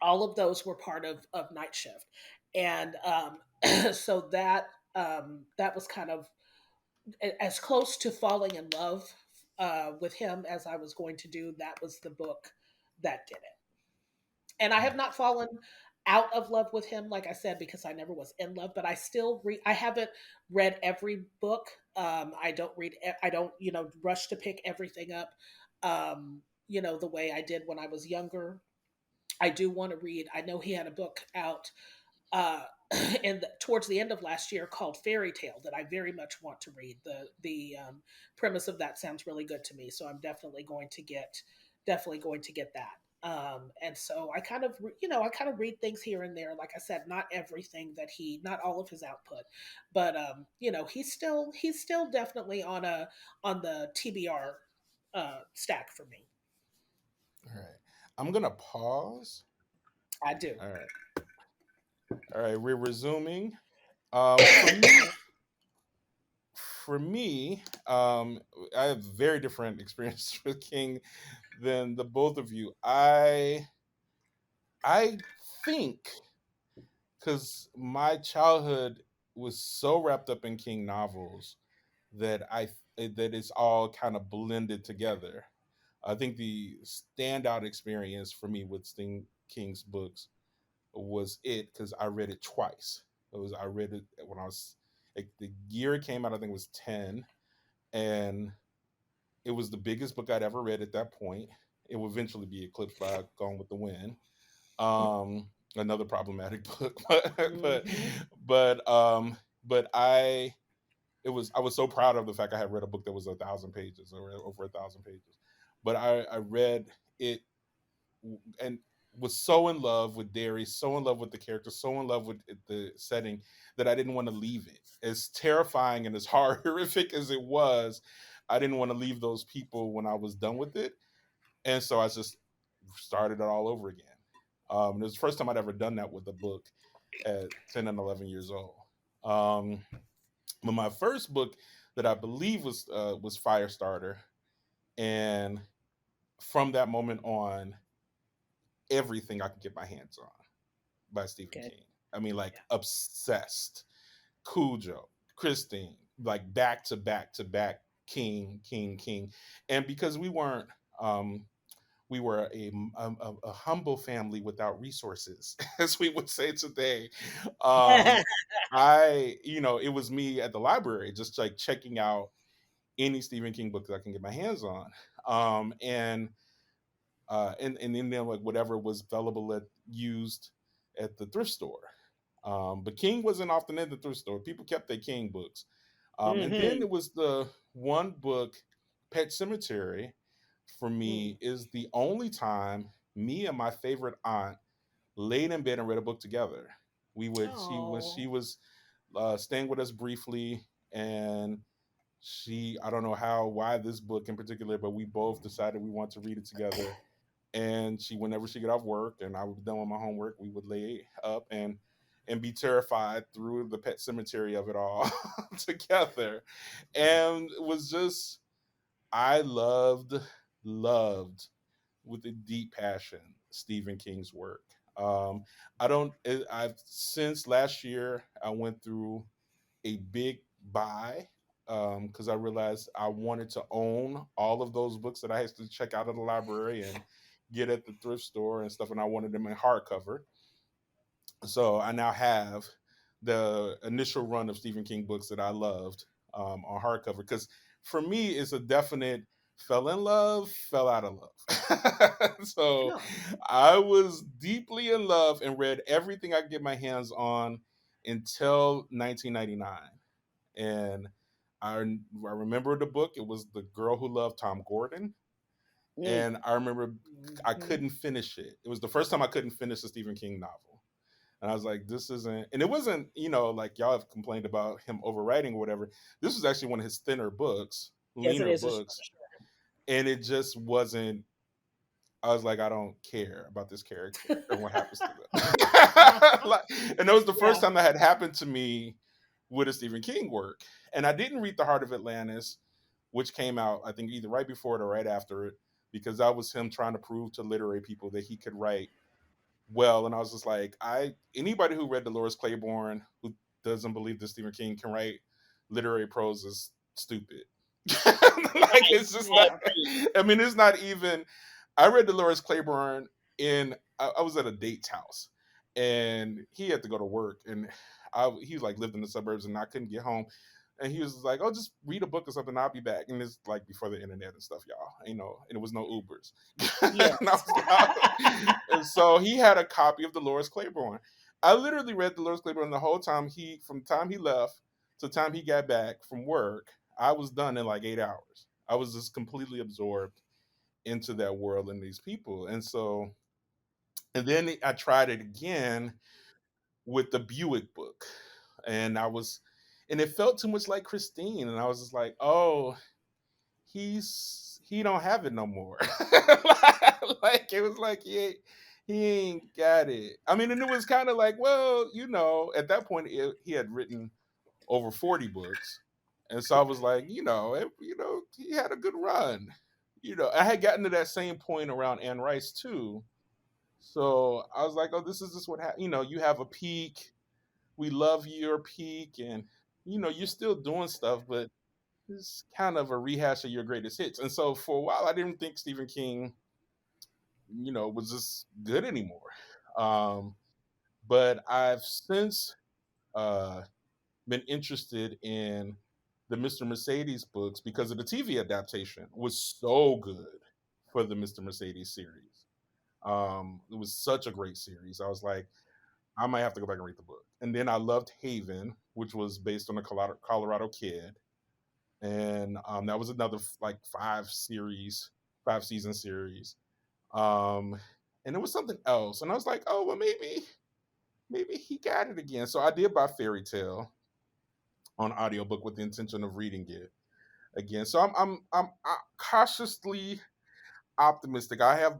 C: All of those were part of Night Shift. And so that was kind of as close to falling in love with him as I was going to do. That was the book that did it. And I have not fallen out of love with him, like I said, because I never was in love, but I still read. I haven't read every book. I don't read, I don't, rush to pick everything up, the way I did when I was younger. I do want to read. I know he had a book out uh, towards the end of last year called Fairy Tale that I very much want to read. The premise of that sounds really good to me, so I'm definitely going to get that. And so I kind of read things here and there. Like I said, not everything not all of his output, but he's still definitely on the TBR stack for me.
A: All right. I'm gonna pause.
C: I do.
A: All right. All right. We're resuming. For me, I have very different experience with King than the both of you. I think because my childhood was so wrapped up in King novels that that it's all kind of blended together. I think the standout experience for me with Stephen King's books was it because I read it twice. I read it when I was like the year it came out. I think it was 10, and it was the biggest book I'd ever read at that point. It will eventually be eclipsed by Gone with the Wind. Another problematic book, but
B: Hmm.
A: but um, but I was so proud of the fact I had read a book that was 1,000 pages or over 1,000 pages. But I read it and was so in love with Derry, so in love with the character, so in love with the setting that I didn't want to leave it. As terrifying and as horrific as it was, I didn't want to leave those people when I was done with it, and so I just started it all over again. It was the first time I'd ever done that with a book at 10 and 11 years old. Um, but my first book that I believe was Firestarter, and from that moment on, everything I could get my hands on by Stephen
B: Okay.
A: King. I mean, like
C: Yeah.
A: obsessed. Cujo, Christine, like back to back to back, King, King, King, and because um, we were a humble family without resources, as we would say today. Um, it was me at the library, just like checking out any Stephen King book that I can get my hands on, and then like whatever was available at used at the thrift store. But King wasn't often in the thrift store. People kept their King books. And then
B: Hmm.
A: it was the one book, Pet Cemetery, for me is the only time me and my favorite aunt laid in bed and read a book together. When she
C: Oh.
A: was staying with us briefly, and I don't know why this book in particular, but we both decided we want to read it together. And whenever she get off work and I was done with my homework, we would lay up and be terrified through the pet cemetery of it all together. And it was just, I loved with a deep passion Stephen King's work. Um, I've since last year I went through a big buy because I realized I wanted to own all of those books that I used to check out at the library and get at the thrift store and stuff, and I wanted them in hardcover. So I now have the initial run of Stephen King books that I loved on hardcover because for me it's a definite fell in love, fell out of love. So
C: Oh.
A: I was deeply in love and read everything I could get my hands on until 1999. And I remember the book. It was The Girl Who Loved Tom Gordon,
B: Mm.
A: and I remember I
C: Hmm.
A: couldn't finish it. It was the first time I couldn't finish a Stephen King novel, and I was like, "This isn't." And it wasn't, like y'all have complained about him overwriting or whatever. This was actually one of his thinner books,
B: Yes, it
A: leaner
B: is.
A: books, and it just wasn't. I was like, I don't care about this character and what happens to them. Like, and that was the first
C: Yeah.
A: time that had happened to me with a Stephen King work. And I didn't read The Heart of Atlantis, which came out, I think, either right before it or right after it, because that was him trying to prove to literary people that he could write well. And I was just like, anybody who read Dolores Claiborne who doesn't believe that Stephen King can write literary prose is stupid. Like
B: Right.
A: it's just
B: I
A: like,
C: Yeah.
B: agree.
A: I mean, it's not even. I read Dolores Claiborne I was at a date's house, and he had to go to work, and he like lived in the suburbs, and I couldn't get home, and he was like, "Oh, just read a book or something. I'll be back." And it's like before the internet and stuff, y'all. And it was no Ubers. And,
B: Yes.
A: and so he had a copy of Dolores Claiborne. I literally read Dolores Claiborne the whole time from the time he left to the time he got back from work. I was done in like 8 hours. I was just completely absorbed into that world and these people. And then I tried it again with the Buick book. And and it felt too much like Christine. And I was just like, oh, he don't have it no more. Like it was like he ain't got it. I mean, and it was kind of like, well, at that point he had written over 40 books. And so I was like, he had a good run. I had gotten to that same point around Anne Rice too. So I was like, oh, this is just what happened. You have a peak. We love your peak, and you're still doing stuff, but it's kind of a rehash of your greatest hits. And so for a while, I didn't think Stephen King, was just good anymore. Um, but I've since uh, been interested in the Mr. Mercedes books because of the TV adaptation was so good for the Mr. Mercedes series. It was such a great series. I was like, I might have to go back and read the book. And then I loved Haven, which was based on a Colorado kid, and that was another like 5 season series. Um, and it was something else, and I was like, oh well, maybe he got it again. So I did buy Fairy Tale on audiobook with the intention of reading it again. So I'm cautiously optimistic. I have,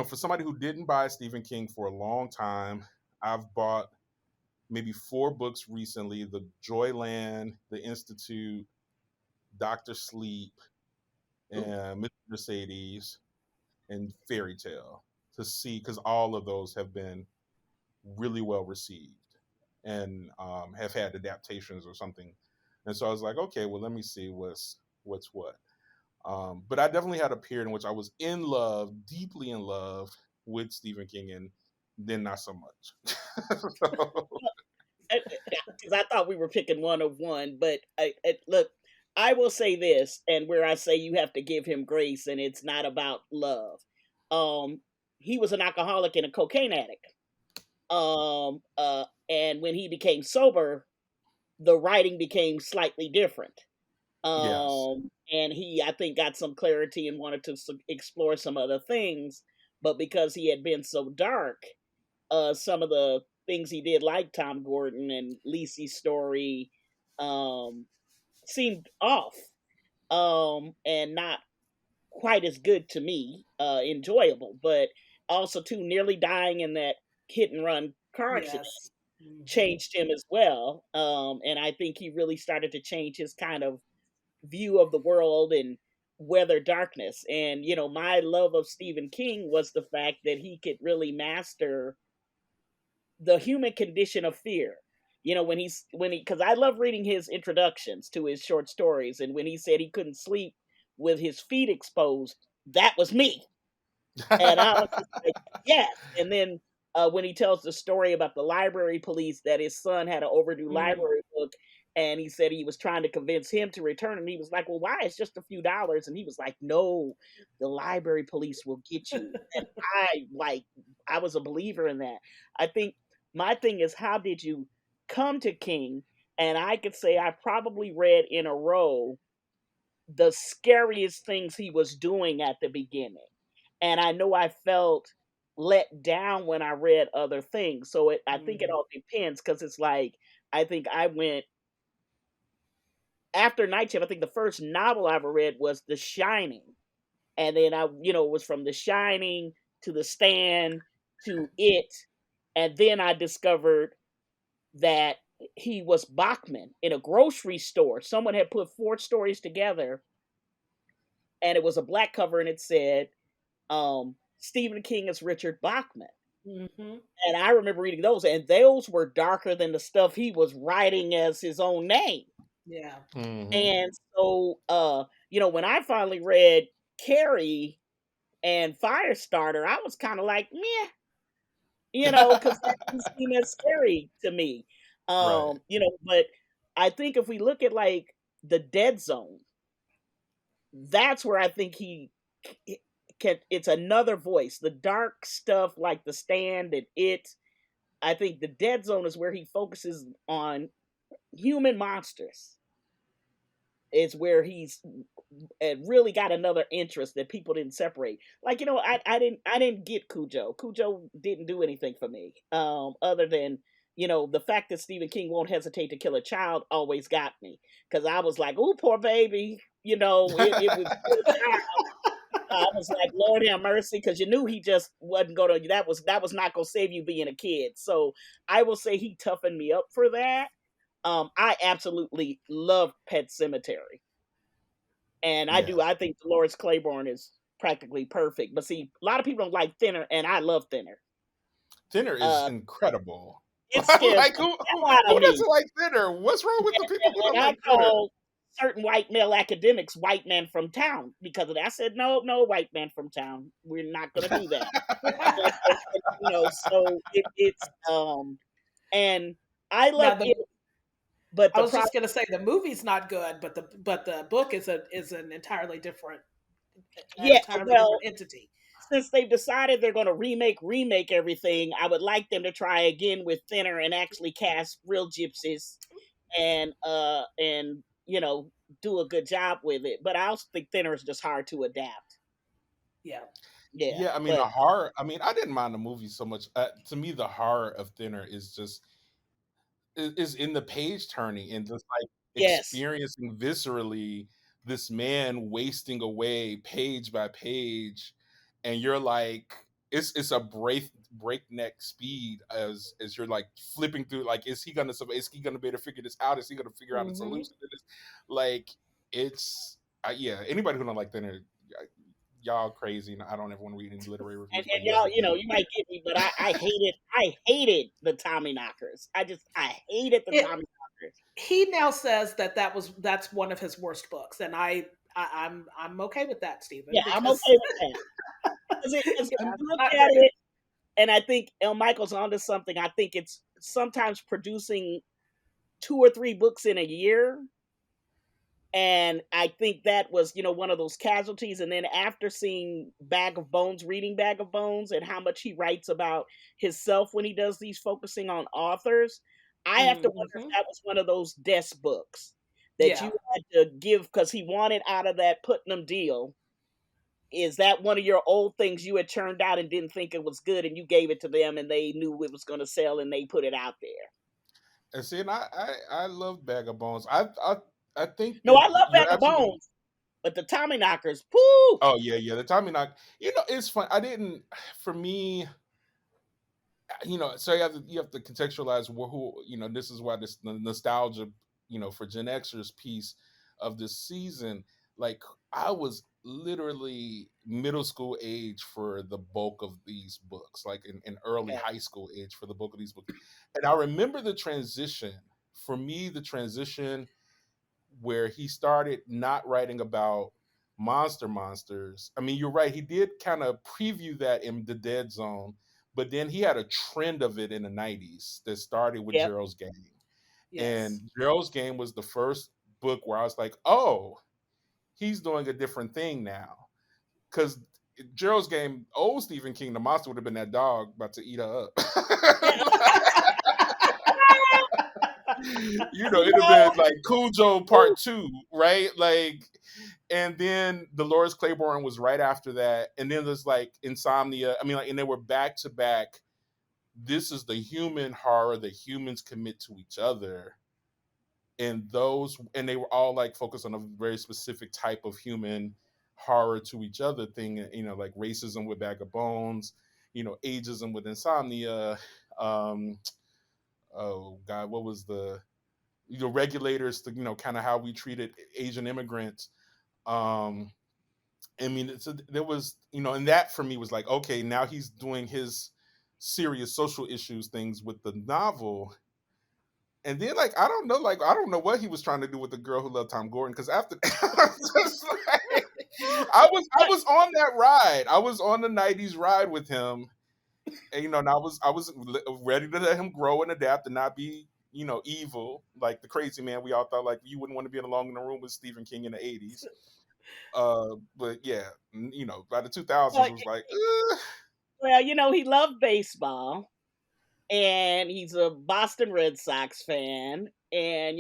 A: for somebody who didn't buy Stephen King for a long time, I've bought maybe 4 books recently: The Joyland, The Institute, Doctor Sleep,
C: Ooh.
A: and Mr. Mercedes, and Fairy Tale, to see, because all of those have been really well received and have had adaptations or something. And so I was like, okay, well, let me see what's what. But I definitely had a period in which I was in love, deeply in love with Stephen King, and then not so much. So,
B: Because I thought we were picking one of one, but look, I will say this, and where I say you have to give him grace, and it's not about love. He was an alcoholic and a cocaine addict. And when he became sober, the writing became slightly different.
A: yes.
B: And he, I think, got some clarity and wanted to explore some other things. But because he had been so dark, some of the things he did, like Tom Gordon and Lisey's story, seemed off, and not quite as good to me, enjoyable, but also too nearly dying in that hit and run car accident
C: Yes. Mhm.
B: changed him as well. And I think he really started to change his kind of view of the world and weather darkness. And my love of Stephen King was the fact that he could really master the human condition of fear. Because I love reading his introductions to his short stories, and when he said he couldn't sleep with his feet exposed, that was me. And I was just like, yes. And then when he tells the story about the library police, that his son had an overdue
C: Mm.
B: library book, and he said he was trying to convince him to return it. And he was like, well, why? It's just a few dollars. And he was like, no, the library police will get you. And I was a believer in that. I think my thing is, how did you come to King? And I could say I probably read in a row the scariest things he was doing at the beginning. And I know I felt let down when I read other things. So I think it
C: Mhm.
B: all depends, because it's like, I think I went after Night Shift. I think the first novel I ever read was The Shining. And then it was from The Shining to The Stand to It. And then I discovered that he was Bachman in a grocery store. Someone had put 4 stories together, and it was a black cover, and it said, Stephen King is Richard Bachman.
C: Mhm.
B: And I remember reading those, and those were darker than the stuff he was writing as his own name.
C: Yeah.
A: Hmm.
B: And so, when I finally read Carrie and Firestarter, I was kind of like, meh, because that didn't seem as scary to me.
A: Right.
B: But I think if we look at like The Dead Zone, that's where I think he it's another voice. The dark stuff like The Stand and It, I think The Dead Zone is where he focuses on human monsters. It's where he's really got another interest that people didn't separate. Like, I didn't get Cujo. Cujo didn't do anything for me. Other than, the fact that Stephen King won't hesitate to kill a child always got me. Because I was like, oh, poor baby. It was I was like, Lord have mercy, because you knew he just wasn't going to. That was not going to save you being a kid. So I will say he toughened me up for that. I absolutely love Pet Cemetery, and I do.
A: Yes.
B: I think Dolores Claiborne is practically perfect. But see, a lot of people don't like Thinner, and I love Thinner.
A: Thinner is
B: Uh,
A: incredible.
B: it
A: I'm
B: scares
A: like,
B: the
A: who
B: hell out of
A: who
B: me.
A: doesn't like Thinner? What's wrong with the people who
B: And
A: don't
B: I
A: like Thinner?
B: call certain white male academics white man from town because of that. I said, no, white man from town. We're not going to do that. So it's and I
C: Now
B: like it, but
C: I
B: the
C: was
B: problem,
C: just going to say the movie's not good, but the book is an entirely different
B: yeah, well,
C: entity.
B: since they've decided they're going to remake everything, I would like them to try again with thinner and actually cast real gypsies and do a good job with it. But I also think thinner is just hard to adapt.
C: Yeah.
B: Yeah,
A: Yeah, I mean
B: but
A: the horror. I mean, I didn't mind the movie so much. To me, the horror of Thinner is just is in the page turning and just like
B: yes.
A: experiencing viscerally this man wasting away page by page, and you're like, it's a breakneck speed as you're like flipping through. Like, is he gonna survive? Is he gonna be able to figure this out? Is he gonna figure out a
C: Hmm.
A: solution to this? Like, yeah. Anybody who don't like Thinner, y'all crazy. And I don't ever want to read any literary
B: And
A: reviews, but yeah,
B: y'all, you might get me, but I hated the Tommy Knockers. I hated the
C: It,
B: Tommy Knockers.
C: he now says that's one of his worst books, and I'm okay with that, Stephen,
B: Yeah, I'm
C: because
B: okay with that. Because
C: yeah,
B: you look
C: not
B: at
C: great.
B: it, and I think El Michael's onto something. I think it's sometimes producing 2 or 3 books in a year. And I think that was, one of those casualties. And then after seeing reading Bag of Bones, and how much he writes about himself when he does these focusing on authors, I have to wonder if
C: Hmm.
B: that was one of those desk books that
C: Yeah.
B: you had to give because he wanted out of that Putnam deal. Is that one of your old things you had turned out and didn't think it was good, and you gave it to them and they knew it was going to sell and they put it out there?
A: and see, and I love Bag of Bones. I think
B: No,
A: that
B: I love
A: you're
B: Bag of
A: absolutely.
B: Bones, but the Tommy Knockers, whoo!
A: Oh yeah, yeah. The Tommy Knock. It's fun. I didn't. For me, so you have to contextualize who. This is why this the nostalgia. For Gen Xers piece of this season. Like, I was literally middle school age for the bulk of these books, like in early
B: Okay.
A: high school age for the bulk of these books, and I remember the transition. For me, the transition where he started not writing about monsters. I mean, you're right. He did kind of preview that in The Dead Zone, but then he had a trend of it in the 90s that started with
B: Yep.
A: Gerald's Game.
C: Yes.
A: And Gerald's Game was the first book where I was like, oh, he's doing a different thing now. Because Gerald's Game, old Stephen King, the monster would have been that dog about to eat her up. It'd have been like Cujo Part 2, right? Like, and then Dolores Claiborne was right after that, and then there's like Insomnia. I mean, like, and they were back to back. This is the human horror that humans commit to each other, and they were all like focused on a very specific type of human horror to each other thing. Like racism with Bag of Bones, ageism with Insomnia. Um, oh God, what was the regulators to kind of how we treated Asian immigrants. Um, I mean, there was and that for me was like, okay, now he's doing his serious social issues things with the novel. And then, like, I don't know what he was trying to do with the girl who loved Tom Gordon, because after that, I was just like, I was on that ride. I was on the '90s ride with him, and and I was ready to let him grow and adapt and not be evil like the crazy man we all thought. Like, you wouldn't want to be alone in the room with Stephen King in the '80s. But yeah, by the 2000s
B: Well,
A: it was like,
B: he loved baseball, and he's a Boston Red Sox fan, and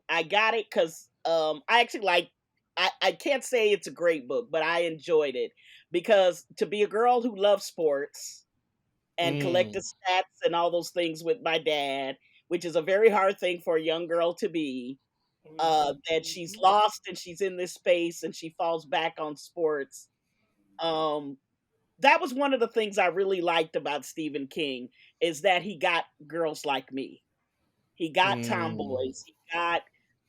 B: I got it because I actually like. I can't say it's a great book, but I enjoyed it because to be a girl who loves sports and collected
A: mm,
B: stats and all those things with my dad, which is a very hard thing for a young girl to be. That she's
C: Hmm.
B: lost and she's in this space and she falls back on sports. Um, that was one of the things I really liked about Stephen King is that he got girls like me. He got
A: mm,
B: tomboys. He got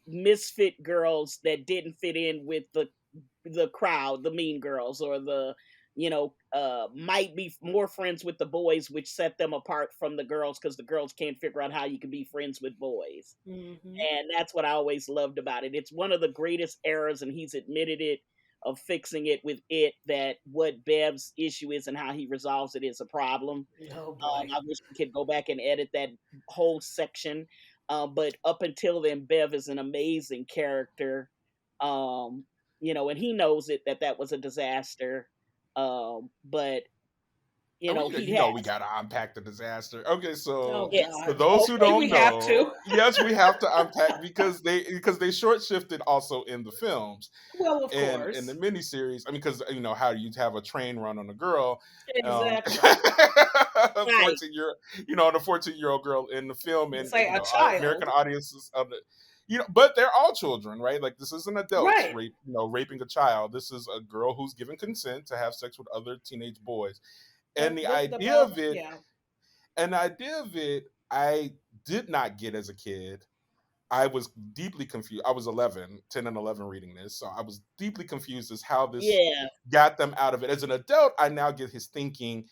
B: misfit girls that didn't fit in with the crowd, the mean girls or the might be more friends with the boys, which set them apart from the girls because the girls can't figure out how you can be friends with boys.
C: Hmm.
B: And that's what I always loved about it. It's one of the greatest errors, and he's admitted it, of fixing it with it, that what Bev's issue is and how he resolves it is a problem.
C: Oh boy.
B: I wish we could go back and edit that whole section. But up until then, Bev is an amazing character. Um, and he knows it, that was a disaster. But
A: And
B: he
A: we
B: has.
A: gotta unpack the disaster. Okay,
C: Oh
A: so
B: Yes.
A: for
C: God.
A: those who
C: Okay,
A: don't
C: we have
A: know,
C: to.
A: yes, we have to unpack because they short shifted also in the films
C: Well, of
A: and in the
C: course.
A: miniseries. I mean, because how you have a train run on a girl,
C: Exactly.
A: 14 year, the 14-year-old girl in the film, and
C: Say a child.
A: American audiences but they're all children, right? Like this isn't adults
C: Right.
A: raping a child. This is a girl who's given consent to have sex with other teenage boys, and
C: Yep.
A: the
C: With
A: idea
C: about,
A: of it
C: yeah.
A: and the idea of it, I did not get as a kid. I was deeply confused. I was 11, 10 and 11 reading this. So I was deeply confused as how this
B: Yeah.
A: got them out of it. As an adult, I now get his thinking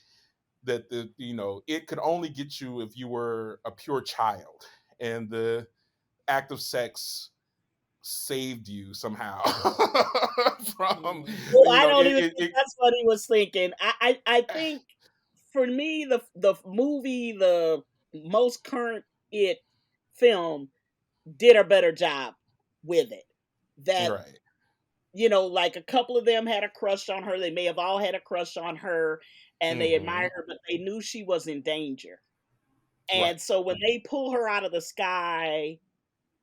A: that it could only get you if you were a pure child and the act of sex saved you somehow from
C: Mm.
B: Well,
A: you
B: I
A: know
B: don't
A: it,
B: even
A: it,
B: think
A: it
B: that's what he was thinking. I think for me, the movie, the most current it film, did a better job with it. That
A: right.
B: like a couple of them had a crush on her. They may have all had a crush on her, and they
A: Hmm.
B: admired her, but they knew she was in danger.
A: Right.
B: And so when they pull her out of the sky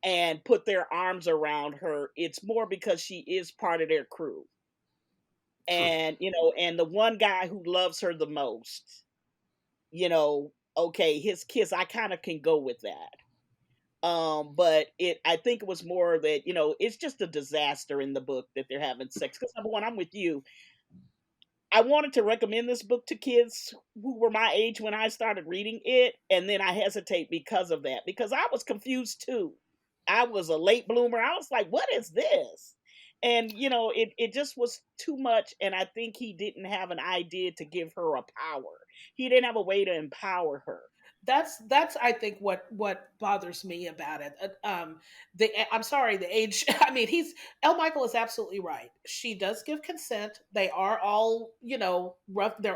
B: and put their arms around her, it's more because she is part of their crew.
A: True.
B: And and the one guy who loves her the most, okay, his kiss, I kind of can go with that. But I think it was more that, it's just a disaster in the book that they're having sex. Because number one, I'm with you. I wanted to recommend this book to kids who were my age when I started reading it, and then I hesitate because of that, because I was confused too. I was a late bloomer. I was like, what is this? And it just was too much, and I think he didn't have an idea to give her a power. He didn't have a way to empower her.
C: That's I think what bothers me about it. The I'm sorry, the age. I mean, he's L. Michael is absolutely right. She does give consent. They are all rough. They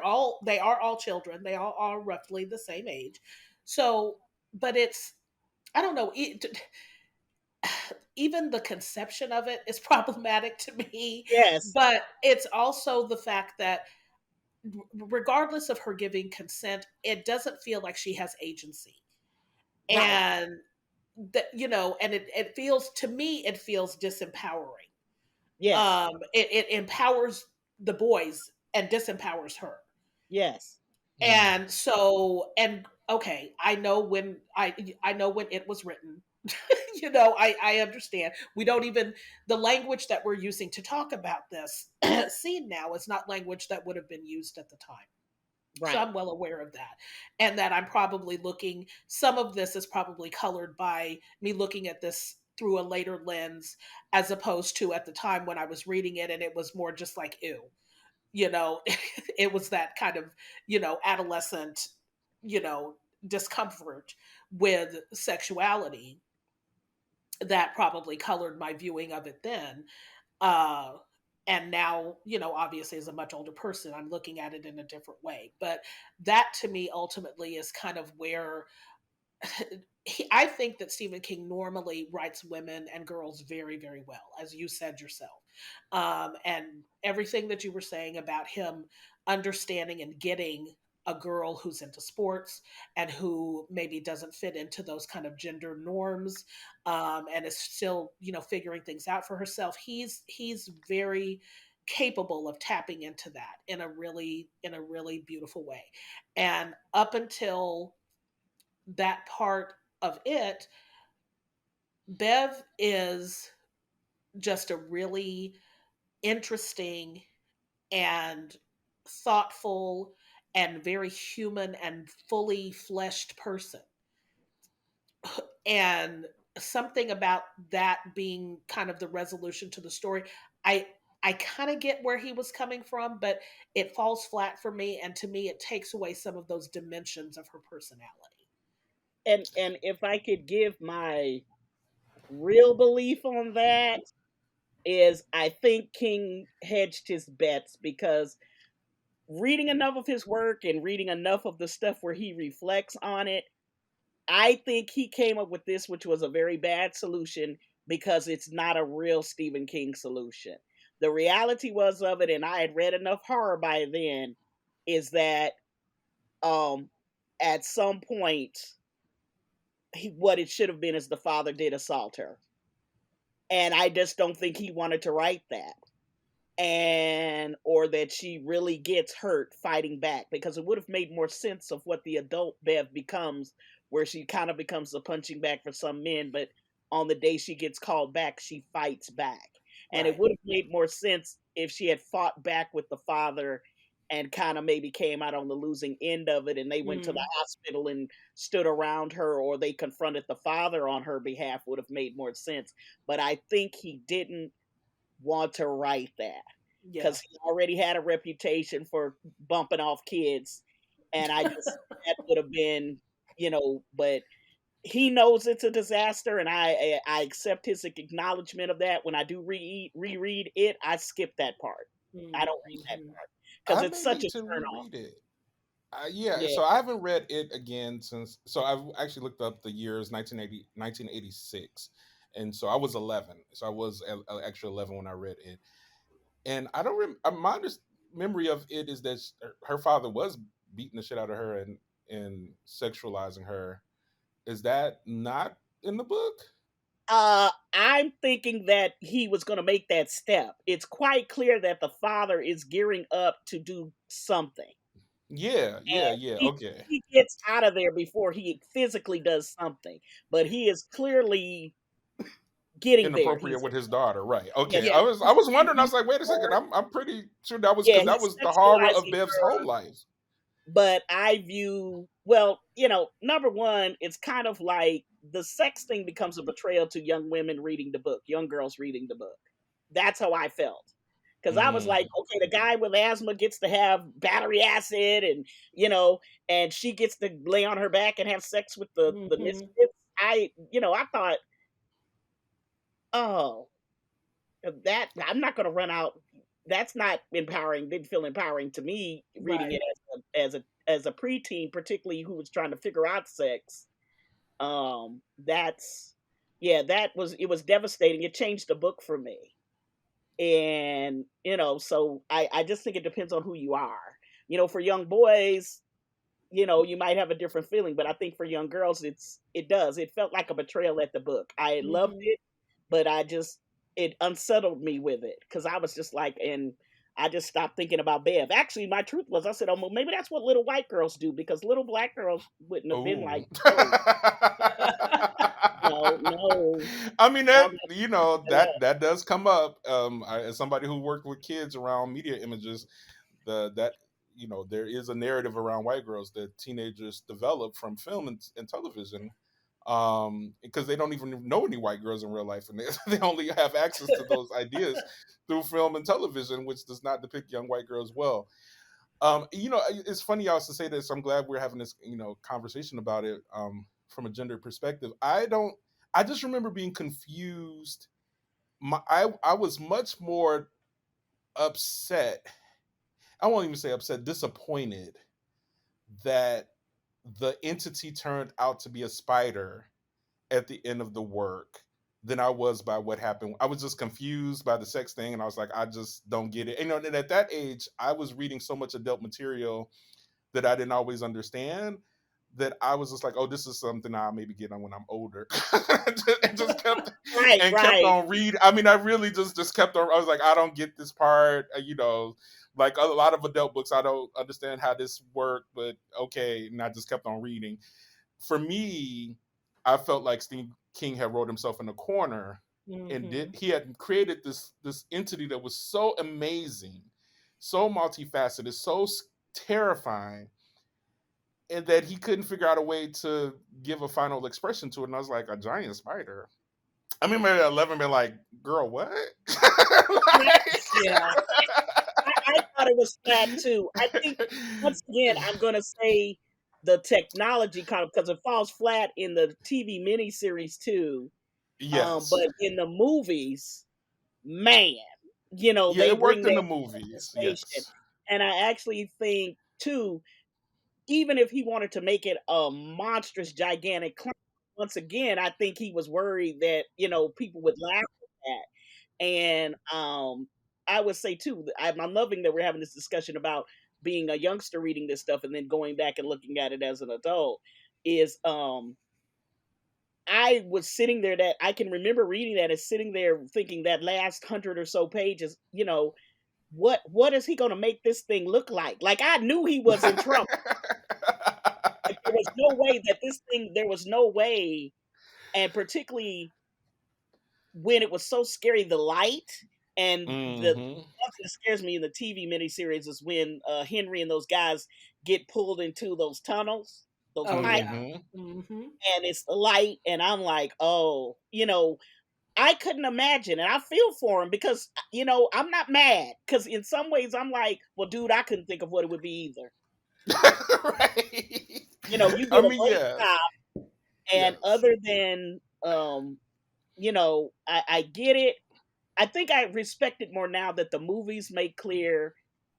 C: are all children. They all are roughly the same age. So, but it's I don't know. Even the conception of it is problematic to me.
B: Yes.
C: But it's also the fact that regardless of her giving consent, it doesn't feel like she has agency.
B: Right.
C: And that and it feels to me it feels disempowering.
B: Yes.
C: It empowers the boys and disempowers her.
B: Yes.
C: And so and okay, I know when it was written. I understand. We don't even the language that we're using to talk about this scene now is not language that would have been used at the time. So
B: Right.
C: I'm well aware of that. And that I'm probably looking, some of this is probably colored by me looking at this through a later lens, as opposed to at the time when I was reading it and it was more just like, ew, it was that kind of, adolescent, you know, discomfort with sexuality that probably colored my viewing of it then. Uh, and now, obviously as a much older person, I'm looking at it in a different way. But that to me ultimately is kind of where I think that Stephen King normally writes women and girls very, very well, as you said yourself. And everything that you were saying about him understanding and getting a girl who's into sports and who maybe doesn't fit into those kind of gender norms, and is still, figuring things out for herself. He's very capable of tapping into that in a really beautiful way. And up until that part of it, Bev is just a really interesting and thoughtful and very human and fully fleshed person. And something about that being kind of the resolution to the story. I I kind of get where he was coming from, but it falls flat for me, and to me, it takes away some of those dimensions of her personality.
B: And if I could give my real belief on that, is I think King hedged his bets, because reading enough of his work and reading enough of the stuff where he reflects on it, I think he came up with this, which was a very bad solution, because it's not a real Stephen King solution. The reality was of it, and I had read enough horror by then, is that um at some point, what it should have been is the father did assault her. And I just don't think he wanted to write that. And or that she really gets hurt fighting back, because it would have made more sense of what the adult Bev becomes, where she kind of becomes a punching bag for some men, but on the day she gets called back, she fights back. And it
C: Right.
B: would have made more sense if she had fought back with the father and kind of maybe came out on the losing end of it, and they went to the
C: Mm,
B: hospital and stood around her, or they confronted the father on her behalf, would have made more sense. But I think he didn't want to write that,
C: yeah.
B: because he already had a reputation for bumping off kids. And I just, that would have been, but he knows it's a disaster, and I accept his acknowledgement of that. When I do reread it, I skip that part. I
C: Mm,
B: don't read that
C: mhm.
B: part, because
A: I
B: it's
A: may
B: such
A: need
B: a
A: to
B: turn off.
A: reread it. Yeah,
B: Yeah.
A: so I haven't read it again since. So I've actually looked up the years 1986, and so I was 11. So I was actually 11 when I read it, and I don't my memory of it is that her father was beating the shit out of her and sexualizing her. Is that not in the book?
B: I'm thinking that he was going to make that step. It's quite clear that the father is gearing up to do something.
A: Yeah, yeah,
B: And
A: yeah.
B: he
A: Okay.
B: he gets out of there before he physically does something, but he is clearly getting there.
A: Inappropriate
B: He's
A: with his daughter, right?
B: Yeah,
A: Okay.
C: Yeah.
A: I was wondering. I
B: he's
A: was like, wait a second. I'm pretty sure that was
B: yeah,
A: because that
B: he's
A: was the horror of
B: sexualizing
A: Bev's home
B: her.
A: life.
B: But I view, well, number one, it's kind of like the sex thing becomes a betrayal to young women reading the book, young girls reading the book. That's how I felt. Because I was like,
A: Mm.
B: okay, the guy with asthma gets to have battery acid, and she gets to lay on her back and have sex with the
C: Hmm.
B: misfits. I thought, oh, that I'm not going to run out. That's not empowering. Didn't feel empowering to me reading
C: Right.
B: it as a preteen, particularly who was trying to figure out sex. That's yeah, it was devastating. It changed the book for me. And so I just think it depends on who you are. For young boys, you might have a different feeling, but I think for young girls, it felt like a betrayal at the book. I loved
C: Hmm.
B: it, but it unsettled me with it, because I was just like, and I just stopped thinking about Bev. Actually, my truth was, I said, oh, well, maybe that's what little white girls do, because little black girls wouldn't have been
A: Oh.
B: like, no, no, no,
A: I mean
B: y'all
A: that
B: got
A: that does come up. As somebody who worked with kids around media images, that there is a narrative around white girls that teenagers develop from film and television, because they don't even know any white girls in real life, and they only have access to those ideas through film and television, which does not depict young white girls well. It's funny I was to say this. I'm glad we're having this, conversation about it, from a gender perspective. I just remember being confused. I was much more upset. I won't even say upset, disappointed that the entity turned out to be a spider at the end of the work than I was by what happened. I was just confused by the sex thing, and I was like, I just don't get it. And at that age, I was reading so much adult material that I didn't always understand, that I was just like, oh, this is something I'll maybe get on when I'm older. and just kept
B: right,
A: and kept
B: right.
A: on reading. I mean, I really just kept on. I was like, I don't get this part. Like a lot of adult books, I don't understand how this worked, but okay. And I just kept on reading. For me, I felt like Stephen King had wrote himself in a corner, and
C: Hmm.
A: he had created this entity that was so amazing, so multifaceted, so terrifying, and that he couldn't figure out a way to give a final expression to it. And I was like, a giant spider. I remember at 11 being like, girl, what?
C: Yeah.
B: I thought it was flat too. I think once again, I'm gonna say the technology kind of because it falls flat in the TV miniseries too.
A: Yes.
B: But in the movies, man,
A: Yeah,
B: they
A: it
B: bring
A: worked in
B: that
A: the movies.
B: manifestation.
A: Yes.
B: And I actually think too, even if he wanted to make it a monstrous, gigantic clown, once again, I think he was worried that, people would laugh at that. And I would say too, I'm loving that we're having this discussion about being a youngster reading this stuff and then going back and looking at it as an adult. Is I was sitting there that I can remember reading that and sitting there thinking that last 100 or so pages, what is he going to make this thing look like? Like I knew he was in trouble. Like there was no way that there was no way, and particularly when it was so scary, the light and the
A: Hmm.
B: stuff that scares me in the TV miniseries is when Henry and those guys get pulled into those tunnels, those
C: Oh
B: pipes,
C: yeah.
A: Hmm.
C: Hmm.
B: and it's the light, and I'm like, oh, I couldn't imagine, and I feel for him because I'm not mad because in some ways I'm like, well, dude, I couldn't think of what it would be either.
A: Right.
B: You
A: I
B: did a
A: mean,
B: great
A: yes.
B: job, and
A: Yes.
B: other than I get it. I think I respect it more now that the movies make clear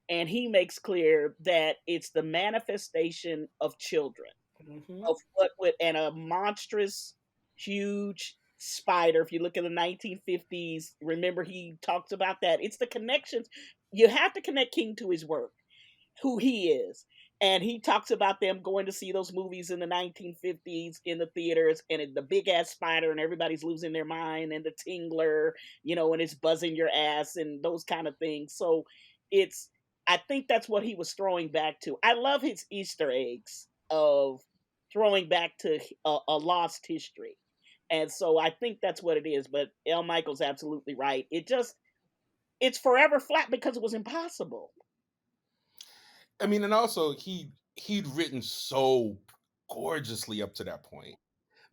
B: and he makes clear that it's the manifestation of children,
C: Hmm.
B: of what would, and a monstrous, huge spider. If you look in the 1950s, remember he talks about that. It's the connections. You have to connect King to his work, who he is. And he talks about them going to see those movies in the 1950s in the theaters and the big ass spider and everybody's losing their mind and the tingler, and it's buzzing your ass and those kind of things. So it's, I think that's what he was throwing back to. I love his Easter eggs of throwing back to a lost history. And so I think that's what it is. But L. Michael's absolutely right. It's forever flat because it was impossible.
A: I mean, and also he'd written so gorgeously up to that point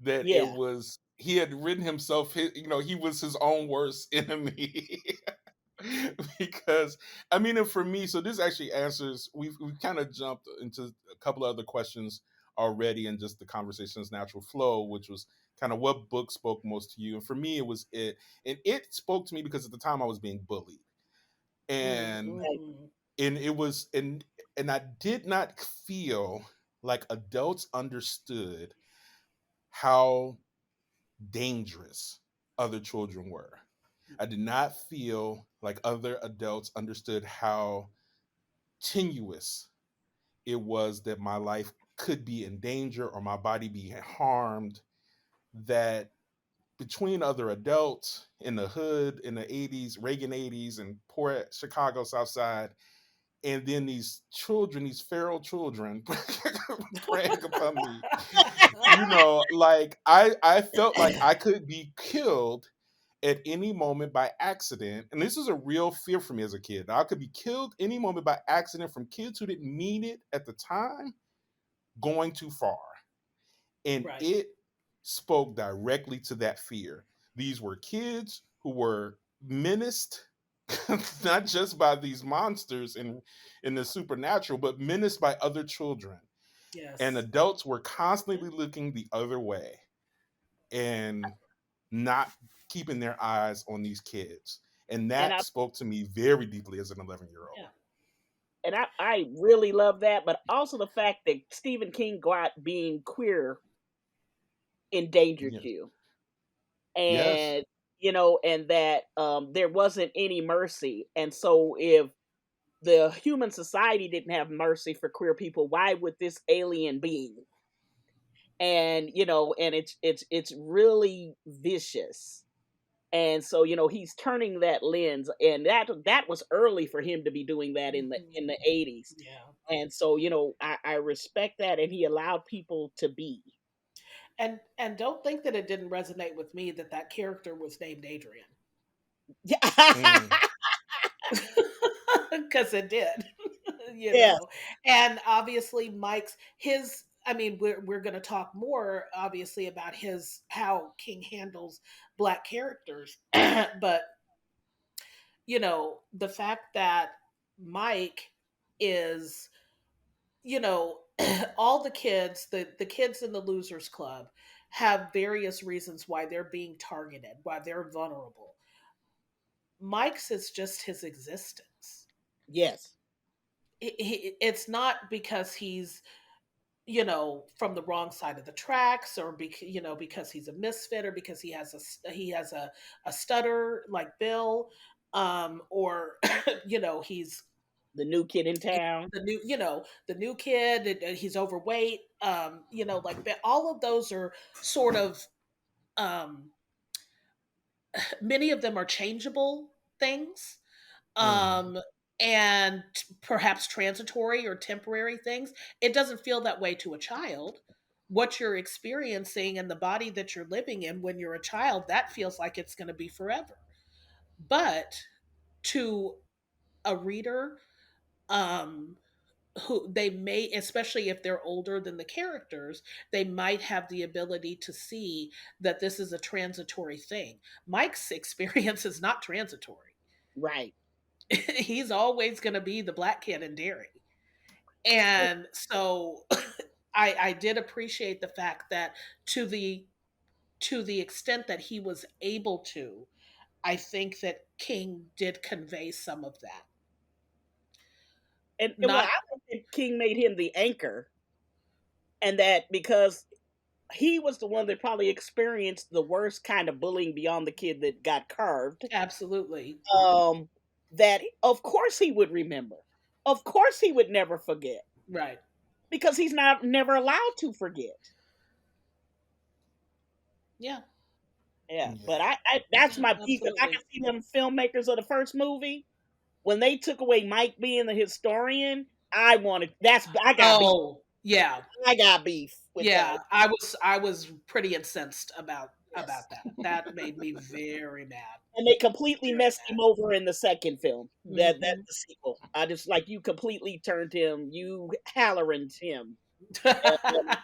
A: that it
B: Yeah.
A: was he had written himself. He was his own worst enemy. Because I mean, and for me, so this actually answers. We've kind of jumped into a couple of other questions already, and just the conversation's natural flow, which was kind of what book spoke most to you. And for me, it was it, and it spoke to me because at the time I was being bullied, and
C: Hmm.
A: it was and I did not feel like adults understood how dangerous other children were. I did not feel like other adults understood how tenuous it was that my life could be in danger or my body be harmed. That between other adults in the hood in the 80s, Reagan 80s, and poor Chicago South Side, and then these children, these feral children preying upon me. Like I felt like I could be killed at any moment by accident. And this is a real fear for me as a kid. I could be killed any moment by accident from kids who didn't mean it at the time, going too far. And
C: Right.
A: it spoke directly to that fear. These were kids who were menaced not just by these monsters in the supernatural, but menaced by other children. And
C: Yes.
A: adults were constantly looking the other way and not keeping their eyes on these kids. And
B: and
A: that
B: I
A: spoke to me very deeply as an 11-year-old.
C: Yeah.
B: and I really love that, but also the fact that Stephen King got being queer endangered
A: Yeah.
B: you,
A: Yes.
B: and and that there wasn't any mercy, and so if the human society didn't have mercy for queer people, why would this alien being? And and it's really vicious. And so he's turning that lens, and that was early for him to be doing that in the
C: Hmm.
B: 80s.
C: Yeah.
B: And so I respect that, and he allowed people to be.
C: And don't think that it didn't resonate with me that that character was named Adrian.
B: Yeah.
A: Mm.
C: Because it did. you
B: Yes.
C: know and obviously Mike's his I mean we're going to talk more obviously about his how King handles black characters but the fact that Mike is, you know, all the kids in the Losers Club have various reasons why they're being targeted, why they're vulnerable. Mike's is just his existence.
B: Yes.
C: It's not because he's, from the wrong side of the tracks, or because he's a misfit, or because he has a stutter like Bill, or he's
B: The new kid in town.
C: the new kid, and he's overweight, like all of those are sort of, um many of them are changeable things,
A: Mhm.
C: um and perhaps transitory or temporary things. It doesn't feel that way to a child. What you're experiencing and the body that you're living in when you're a child, that feels like it's going to be forever. But to a reader, um who they may, especially if they're older than the characters, they might have the ability to see that this is a transitory thing. Mike's experience is not transitory.
B: Right.
C: He's always going to be the black kid in Derry. And so I did appreciate the fact that, to the to the extent that he was able to, I think that King did convey some of that.
B: And well,
C: Not
B: I think King made him the anchor, and that because he was the one that probably experienced the worst kind of bullying beyond the kid that got carved.
C: absolutely.
B: Um, that of course he would remember. Of course he would never forget
C: Right.
B: because he's not never allowed to forget.
C: Yeah.
B: Yeah, but
A: Yeah.
B: I that's
C: Yeah,
B: my beef. If I
C: absolutely.
B: can see them filmmakers of the first movie when they took away Mike being the historian, I wanted I got beef.
C: Oh, yeah.
B: I got beef with that.
C: Yeah, I was pretty incensed
B: Yes.
C: about that. That made me very mad.
B: And they completely
C: Very
B: messed him over in the second film. That's
C: mad.
B: the sequel. I just like you completely turned him, you Halloraned him. And,
C: Mhm.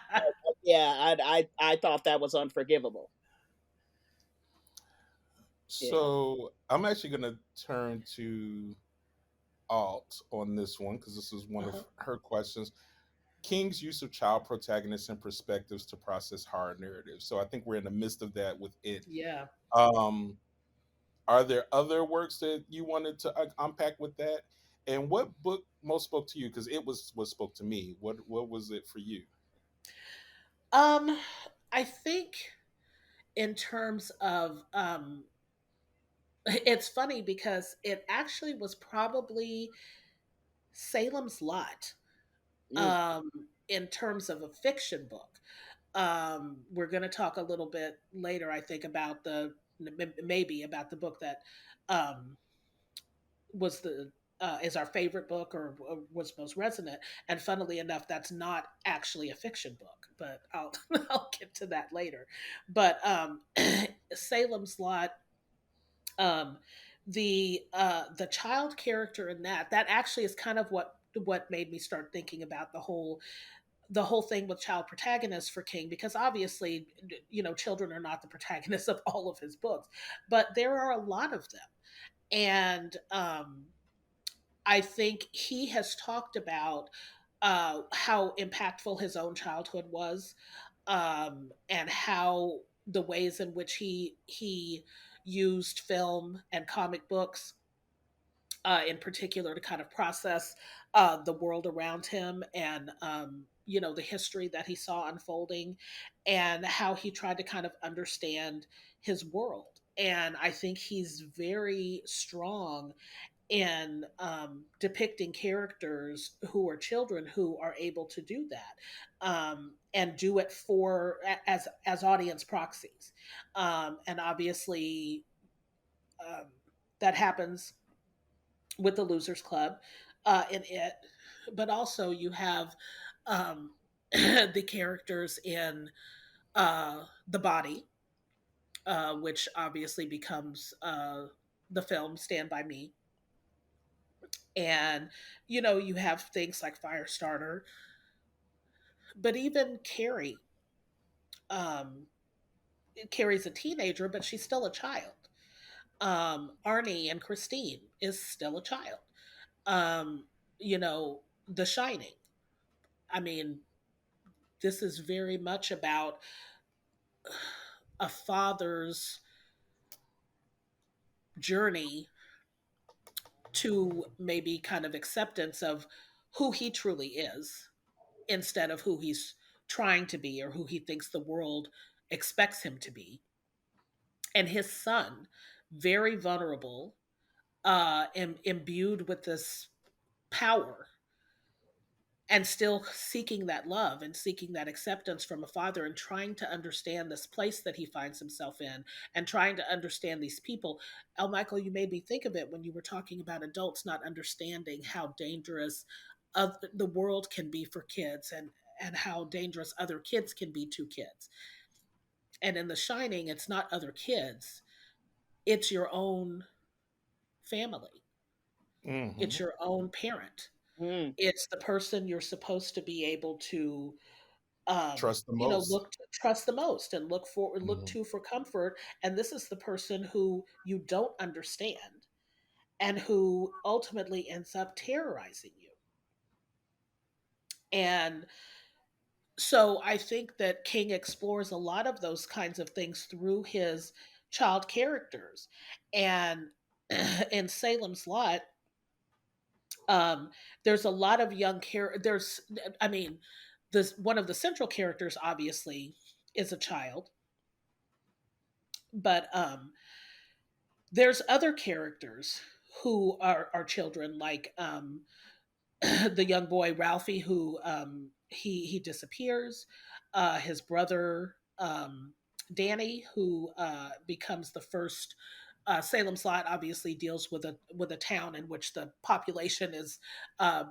B: yeah, I thought that was unforgivable. Yeah.
A: So I'm actually going to turn to Alt on this one because this is one of
C: Uh-huh.
A: her questions. King's use of child protagonists and perspectives to process hard narratives. So I think we're in the midst of that with it.
C: Yeah.
A: Um, are there other works that you wanted to unpack with that? And what book most spoke to you? Because it was what spoke to me. What was it for you?
C: Um, I think in terms of, it's funny because it actually was probably Salem's Lot.
B: Mm.
C: In terms of a fiction book. We're going to talk a little bit later, I think, about maybe about the book that, um, was the is our favorite book, or was most resonant. And funnily enough, that's not actually a fiction book, but I'll I'll get to that later. But Salem's Lot, um, the child character in that actually is kind of what made me start thinking about the whole thing with child protagonists for King, because obviously, children are not the protagonists of all of his books, but there are a lot of them. And I think he has talked about how impactful his own childhood was, and how the ways in which he used film and comic books, in particular, to kind of process the world around him, and the history that he saw unfolding, and how he tried to kind of understand his world. And I think he's very strong in depicting characters who are children who are able to do that, and do it as audience proxies, and obviously, um, that happens with the Losers Club, in it. But also you have, um, the characters in the body, which obviously becomes the film Stand By Me. And you have things like Firestarter, but even Carrie. Um, Carrie's a teenager, but she's still a child. Arnie and Christine is still a child. Um, you know, The Shining. I mean, this is very much about a father's journey to maybe kind of acceptance of who he truly is instead of who he's trying to be or who he thinks the world expects him to be. And his son, very vulnerable, imbued with this power and still seeking that love and seeking that acceptance from a father and trying to understand this place that he finds himself in and trying to understand these people. El Michael, you made me think of it when you were talking about adults not understanding how dangerous the world can be for kids and how dangerous other kids can be to kids. And in The Shining, it's not other kids, it's your own family,
A: Hmm.
C: it's your own parent,
B: Mm.
C: it's the person you're supposed to be able to
A: Trust the most.
C: trust the most and look
A: Hmm.
C: to for comfort. And this is the person who you don't understand and who ultimately ends up terrorizing you. And so I think that King explores a lot of those kinds of things through his child characters. And in Salem's Lot, um, there's a lot of young there's, I mean, this one of the central characters obviously is a child, but there's other characters who are children, like the young boy Ralphie, who he disappears. His brother Danny, who becomes the first. Salem's Lot obviously deals with a town in which the population is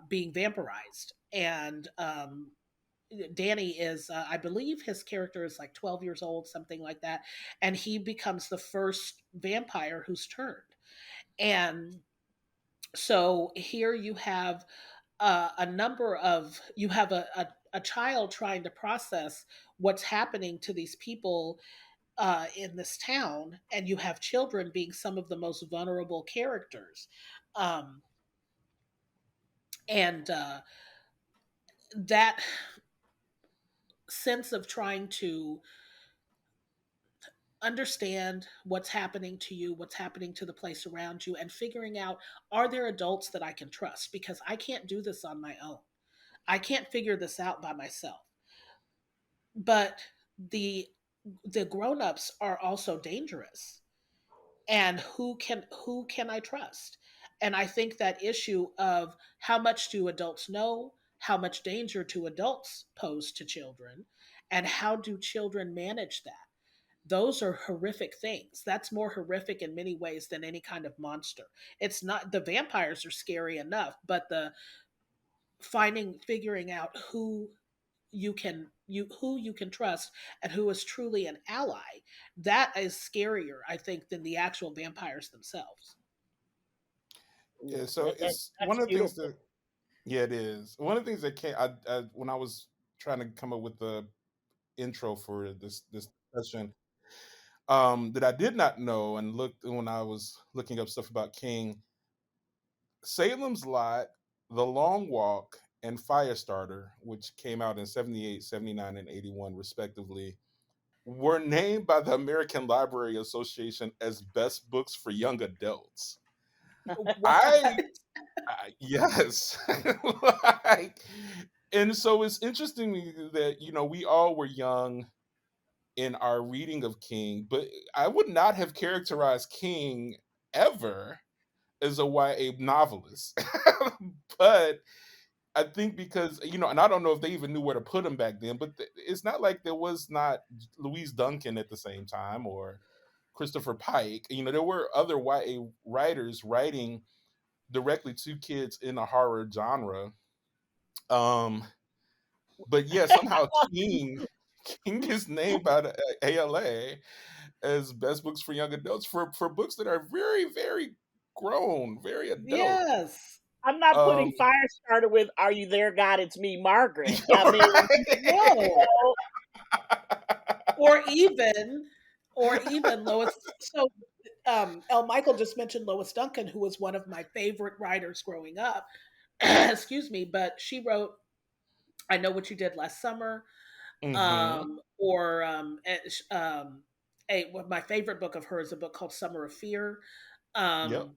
C: being vampirized, and Danny is, I believe, his character is like 12 years old, something like that, and he becomes the first vampire who's turned. And so here you have a number of you have a child trying to process what's happening to these people in this town, and you have children being some of the most vulnerable characters, um, and that sense of trying to understand what's happening to you, what's happening to the place around you, and figuring out, are there adults that I can trust? Because I can't do this on my own. I can't figure this out by myself. But the the grown-ups are also dangerous. And who can I trust? And I think that issue of how much do adults know, how much danger do adults pose to children, and how do children manage that? Those are horrific things. That's more horrific in many ways than any kind of monster. It's not, the vampires are scary enough, but the figuring out who you can trust and who is truly an ally, that is scarier, I think, than the actual vampires themselves.
A: Yeah, so it's one
B: That's
A: of the things
B: beautiful.
A: that, yeah, it is. One of the things that came, when I was trying to come up with the intro for this discussion, that I did not know and looked when I was looking up stuff about King, Salem's Lot, The Long Walk, and Firestarter, which came out in 78, 79, and 81, respectively, were named by the American Library Association as best books for young adults.
C: What?
A: I, yes. Like, and so it's interesting that, we all were young in our reading of King, but I would not have characterized King ever as a YA novelist. But I think because, and I don't know if they even knew where to put him back then, but it's not like there was not Louise Duncan at the same time, or Christopher Pike. There were other YA writers writing directly to kids in the horror genre. Um, but yeah, somehow King is named by the ALA as best books for young adults for books that are very, very grown, very adult.
C: Yes.
B: I'm not
A: Um,
B: putting Firestarter with "Are You There, God? It's Me, Margaret." I mean,
C: No.
B: know,
C: Or even or even Lois. So L. Michael just mentioned Lois Duncan, who was one of my favorite writers growing up. Excuse me, but she wrote "I Know What You Did Last Summer,"
A: Mm-hmm.
C: or well, my favorite book of hers, a book called "Summer of Fear,"
A: Yep.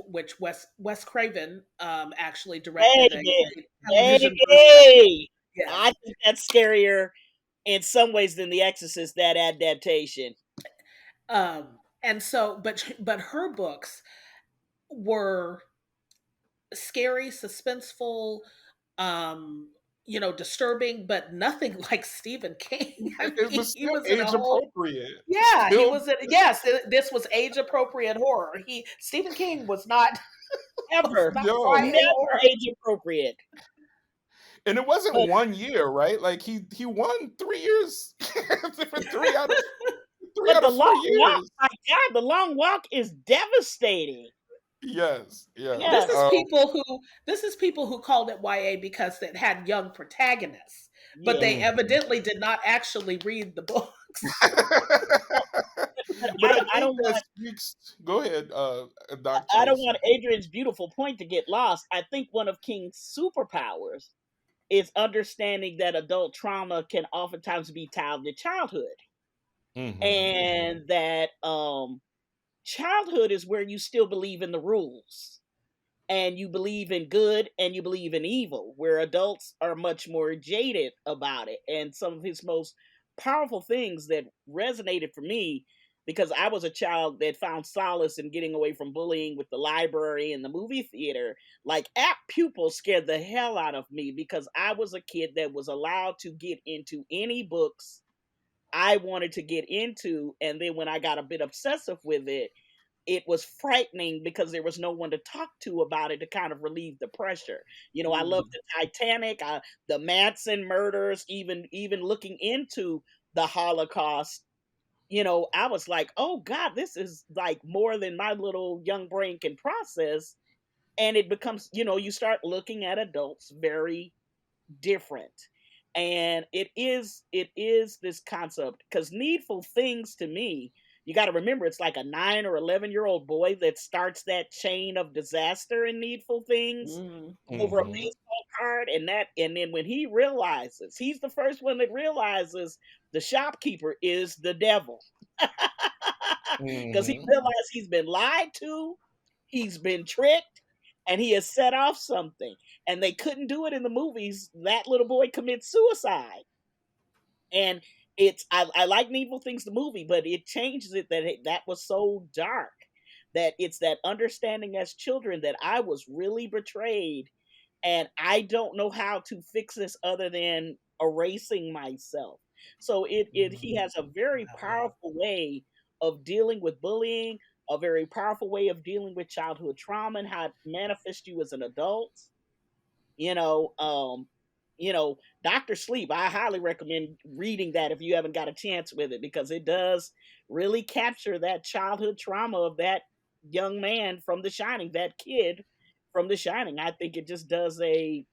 C: which Wes Craven actually directed
B: Baby,
C: a television version of.
B: baby.
C: Yes.
B: I think that's scarier in some ways than The Exorcist, that adaptation.
C: And so, but her books were scary, suspenseful, um, disturbing, but nothing like Stephen King. I
A: It
C: mean,
A: was
C: he
A: still
C: was in a
A: age
C: whole.
A: appropriate.
C: Yeah, he
A: Still,
C: was in. Yes, this was age appropriate horror. Stephen King was not was
B: Ever.
C: not
A: yo,
C: YA
B: Never
C: horror.
B: age appropriate.
A: and it wasn't
B: But
A: 1 year, right? Like he won 3 years for three
B: but
A: out
B: the
A: of four
B: long walk,
A: years.
B: my God, the long walk is devastating.
A: Yes, yes.
C: This is
B: Yes.
C: people who this is people who called it YA because it had young protagonists, but
B: Yeah.
C: they
A: Mhm.
C: evidently did not actually read the books.
B: Well, but
A: But I
B: I
A: think
B: don't
A: that
B: want
A: speaks. Go ahead, Doc
B: I don't
A: Tracy.
B: want Adrian's beautiful point to get lost. I think one of King's superpowers is understanding that adult trauma can oftentimes be tied to childhood.
A: Hmm.
B: And that childhood is where you still believe in the rules and you believe in good and you believe in evil, where adults are much more jaded about it. And some of his most powerful things that resonated for me, because I was a child that found solace in getting away from bullying with the library and the movie theater. Like apt pupils scared the hell out of me because I was a kid that was allowed to get into any books I wanted to get into. And then when I got a bit obsessive with it was frightening because there was no one to talk to about it to kind of relieve the pressure. I love
C: Mm.
B: the Titanic, the Manson murders, even looking into the Holocaust. I was like, oh God, this is like more than my little young brain can process. And it becomes, you start looking at adults very different. And it is this concept because needful things to me, you got to remember it's like a 9 or 11-year-old boy that starts that chain of disaster in needful things
C: Mm.
B: over a
C: Mm-hmm.
A: Hmm.
B: baseball card. And then when he realizes, he's the first one that realizes the shopkeeper is the devil. Because he
A: Hmm.
B: realized he's been lied to, he's been tricked, and he has set off something. And they couldn't do it in the movies. That little boy commits suicide. And I like Needful Things the movie, but it changes it that was so dark that it's that understanding as children that I was really betrayed and I don't know how to fix this other than erasing myself. So it he
C: Mm.
B: has a very
C: Wow, yeah.
B: powerful way of dealing with bullying, a very powerful way of dealing with childhood trauma and how it manifests you as an adult. You know, um, Doctor Sleep. I highly recommend reading that if you haven't got a chance with it because it does really capture that childhood trauma of that young man from The Shining, that kid from The Shining. I think it just does a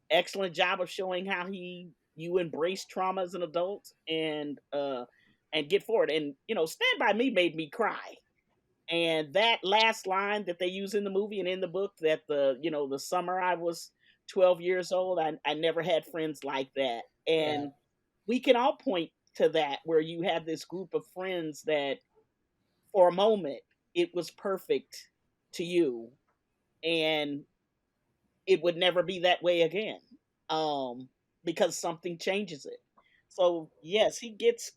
B: excellent job of showing how you embrace trauma as an adult and get forward. And Stand By Me made me cry. And that last line that they use in the movie and in the book, that the summer I was 12 years old, I never had friends like that.
C: Yeah.
B: And we can all point to that where you have this group of friends that for a moment it was perfect to you and it would never be that way again. Um because something changes it. So yes, he gets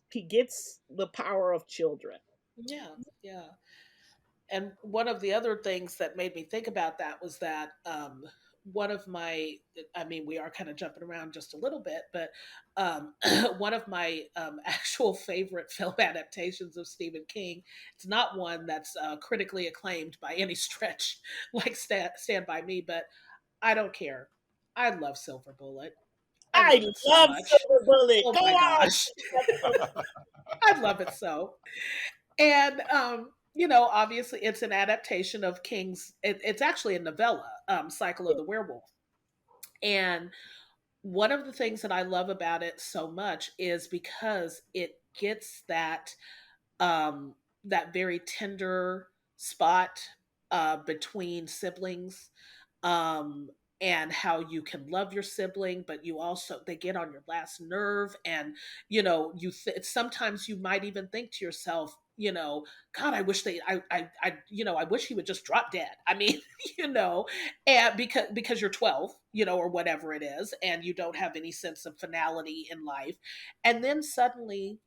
B: the power of children.
C: Yeah. Yeah. And one of the other things that made me think about that was that one of my, I mean, we are kind of jumping around just a little bit, but one of my actual favorite film adaptations of Stephen King, it's not one that's critically acclaimed by any stretch, like Stand By Me, but I don't care. I love Silver Bullet. I
B: I
C: love it so
B: love
C: much.
B: Silver Bullet.
C: Oh
B: Go
C: my
B: on.
C: gosh. I love it so. And obviously it's an adaptation of King's. It's actually a novella, Cycle of the Werewolf. And one of the things that I love about it so much is because it gets that. that very tender spot between siblings, um, and how you can love your sibling, but you also they get on your last nerve, and sometimes you might even think to yourself, God, I wish I wish he would just drop dead. I mean, you know, and because you're 12, or whatever it is, and you don't have any sense of finality in life, and then suddenly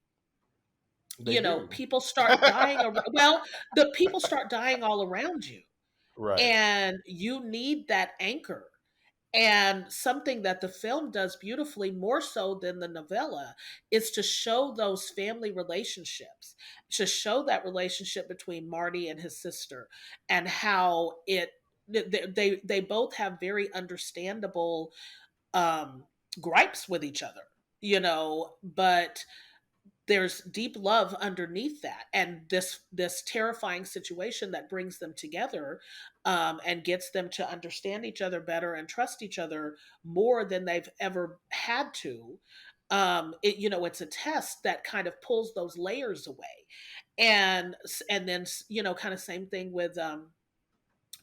A: They do.
C: people start dying well, the people start dying all around you,
A: Right.
C: and you need that anchor. And something that the film does beautifully, more so than the novella, is to show those family relationships, to show that relationship between Marty and his sister, and how they both have very understandable um gripes with each other, but there's deep love underneath that, and this terrifying situation that brings them together, and gets them to understand each other better and trust each other more than they've ever had to. It's a test that kind of pulls those layers away, and then kind of same thing with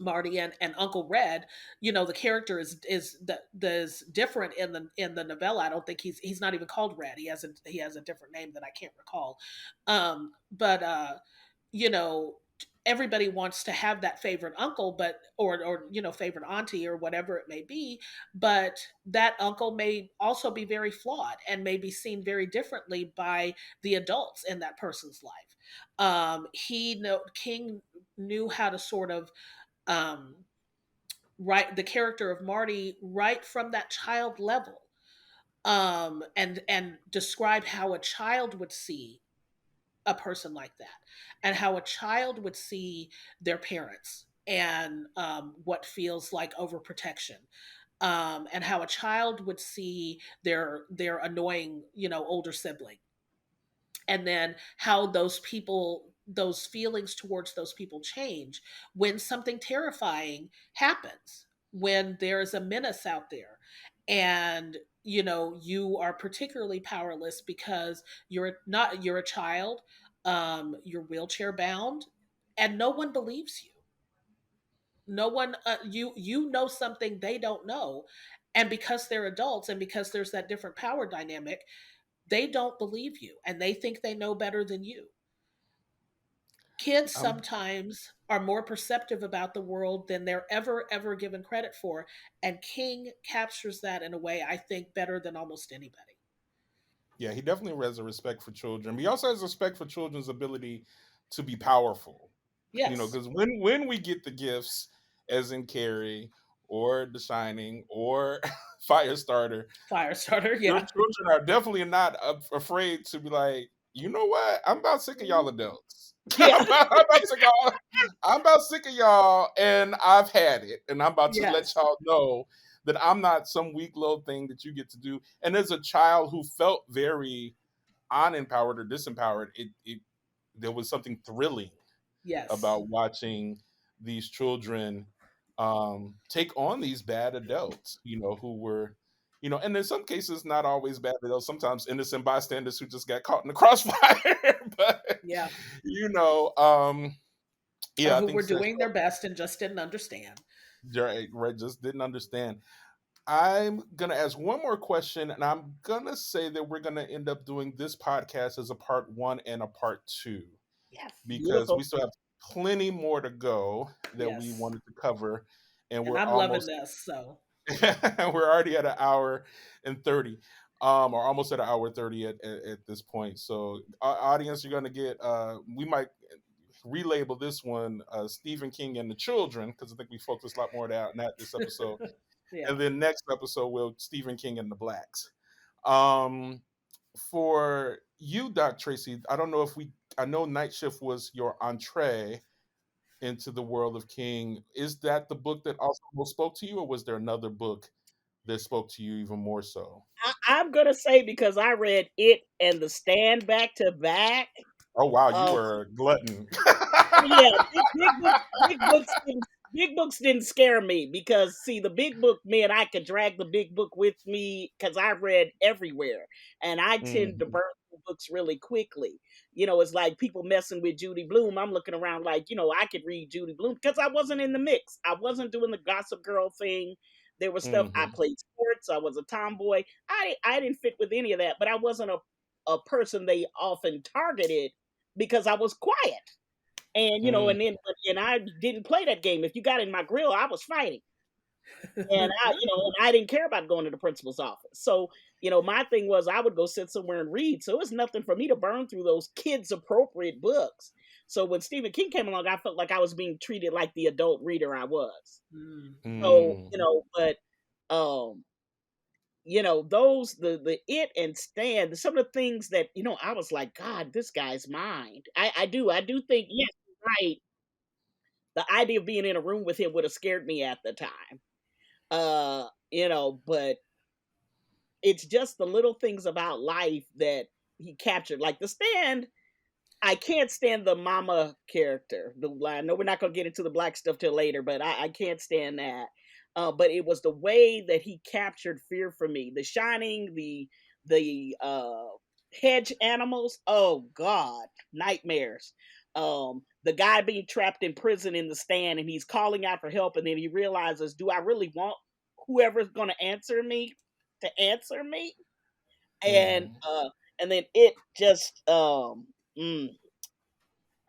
C: Marty and Uncle Red. The character is different in the novella. I don't think he's not even called Red. He has a different name that I can't recall. But you know, everybody wants to have that favorite uncle, but or favorite auntie or whatever it may be, but that uncle may also be very flawed and may be seen very differently by the adults in that person's life. King knew how to sort of um, write the character of Marty right from that child level, and describe how a child would see a person like that, and how a child would see their parents, and what feels like overprotection, and how a child would see their annoying older sibling, and then how those feelings towards those people change when something terrifying happens, when there's a menace out there, and you are particularly powerless because you're a child, you're wheelchair bound, and no one believes you. No one you know something they don't know, and because they're adults and because there's that different power dynamic, they don't believe you and they think they know better than you. Kids
A: Um,
C: sometimes are more perceptive about the world than they're ever given credit for, and King captures that in a way I think better than almost anybody.
A: yeah, he definitely has a respect for children. But he also has respect for children's ability to be powerful.
C: Yes.
A: Because when we get the gifts, as in Carrie or The Shining or Firestarter,
C: Firestarter. Yeah.
A: children are definitely not afraid to be like, you know what? I'm about sick of y'all adults.
C: Yeah.
A: I'm about sick of y'all, and I've had it, and I'm about to let
C: Yes.
A: y'all know that I'm not some weak little thing that you get to do. And as a child who felt very unempowered or disempowered, it there was something thrilling
C: Yes.
A: about watching these children take on these bad adults, who were, and in some cases, not always bad adults, sometimes innocent bystanders who just got caught in the crossfire. But,
C: Yeah.
A: you know,
C: Or
A: yeah, I
C: who
A: think
C: were
A: so.
C: doing their best and just didn't understand.
A: Right, just didn't understand. I'm gonna ask one more question, and I'm gonna say that we're gonna end up doing this podcast as a part one and a part two,
C: Yes.
A: because we
B: Beautiful.
A: still have plenty more to go that we
C: Yes.
A: wanted to cover, and
C: And
A: we're
C: I'm loving
A: almost
C: this. So
A: we're already at an hour and 30, or almost at an hour 30 at this point. So audience, you're gonna get we might relabel this one Stephen King and the Children, because I think we focused a lot more on that this episode.
C: yeah.
A: And then next episode will Stephen King and the Blacks. um for you, Doc Tracy, I don't know if we I know Night Shift was your entree into the world of King. Is that the book that also spoke to you, or was there another book that spoke to you even more so?
B: I'm gonna say because I read it and The Stand back to back.
A: Oh wow, you
B: Um,
A: were a glutton.
B: yeah, big books didn't scare me because see the big book meant I could drag the big book with me because I read everywhere, and I tend to
A: Mhm.
B: burn books really quickly. It's like people messing with Judy Blume. I'm looking around like, I could read Judy Blume because I wasn't in the mix. I wasn't doing the Gossip Girl thing. There was stuff. I
A: Mm-hmm.
B: played sports. I was a tomboy. I didn't fit with any of that, but I wasn't a person they often targeted because I was quiet. And
A: Mm.
B: and I didn't play that game. If you got in my grill, I was fighting. And I didn't care about going to the principal's office. So, my thing was I would go sit somewhere and read. So it was nothing for me to burn through those kids appropriate books. So when Stephen King came along, I felt like I was being treated like the adult reader I was. So, but those the It and Stand, some of the things that, I was like, God, this guy's mind. I do think, yes, you're right. The idea of being in a room with him would have scared me at the time. But it's just the little things about life that he captured. Like The Stand, I can't stand the mama character. I know we're not going to get into the black stuff till later, but I can't stand that. But it was the way that he captured fear for me. The Shining, the hedge animals. Oh God, nightmares. The guy being trapped in prison in The Stand, and he's calling out for help, and then he realizes, do I really want whoever's going to answer me to answer me? And then it just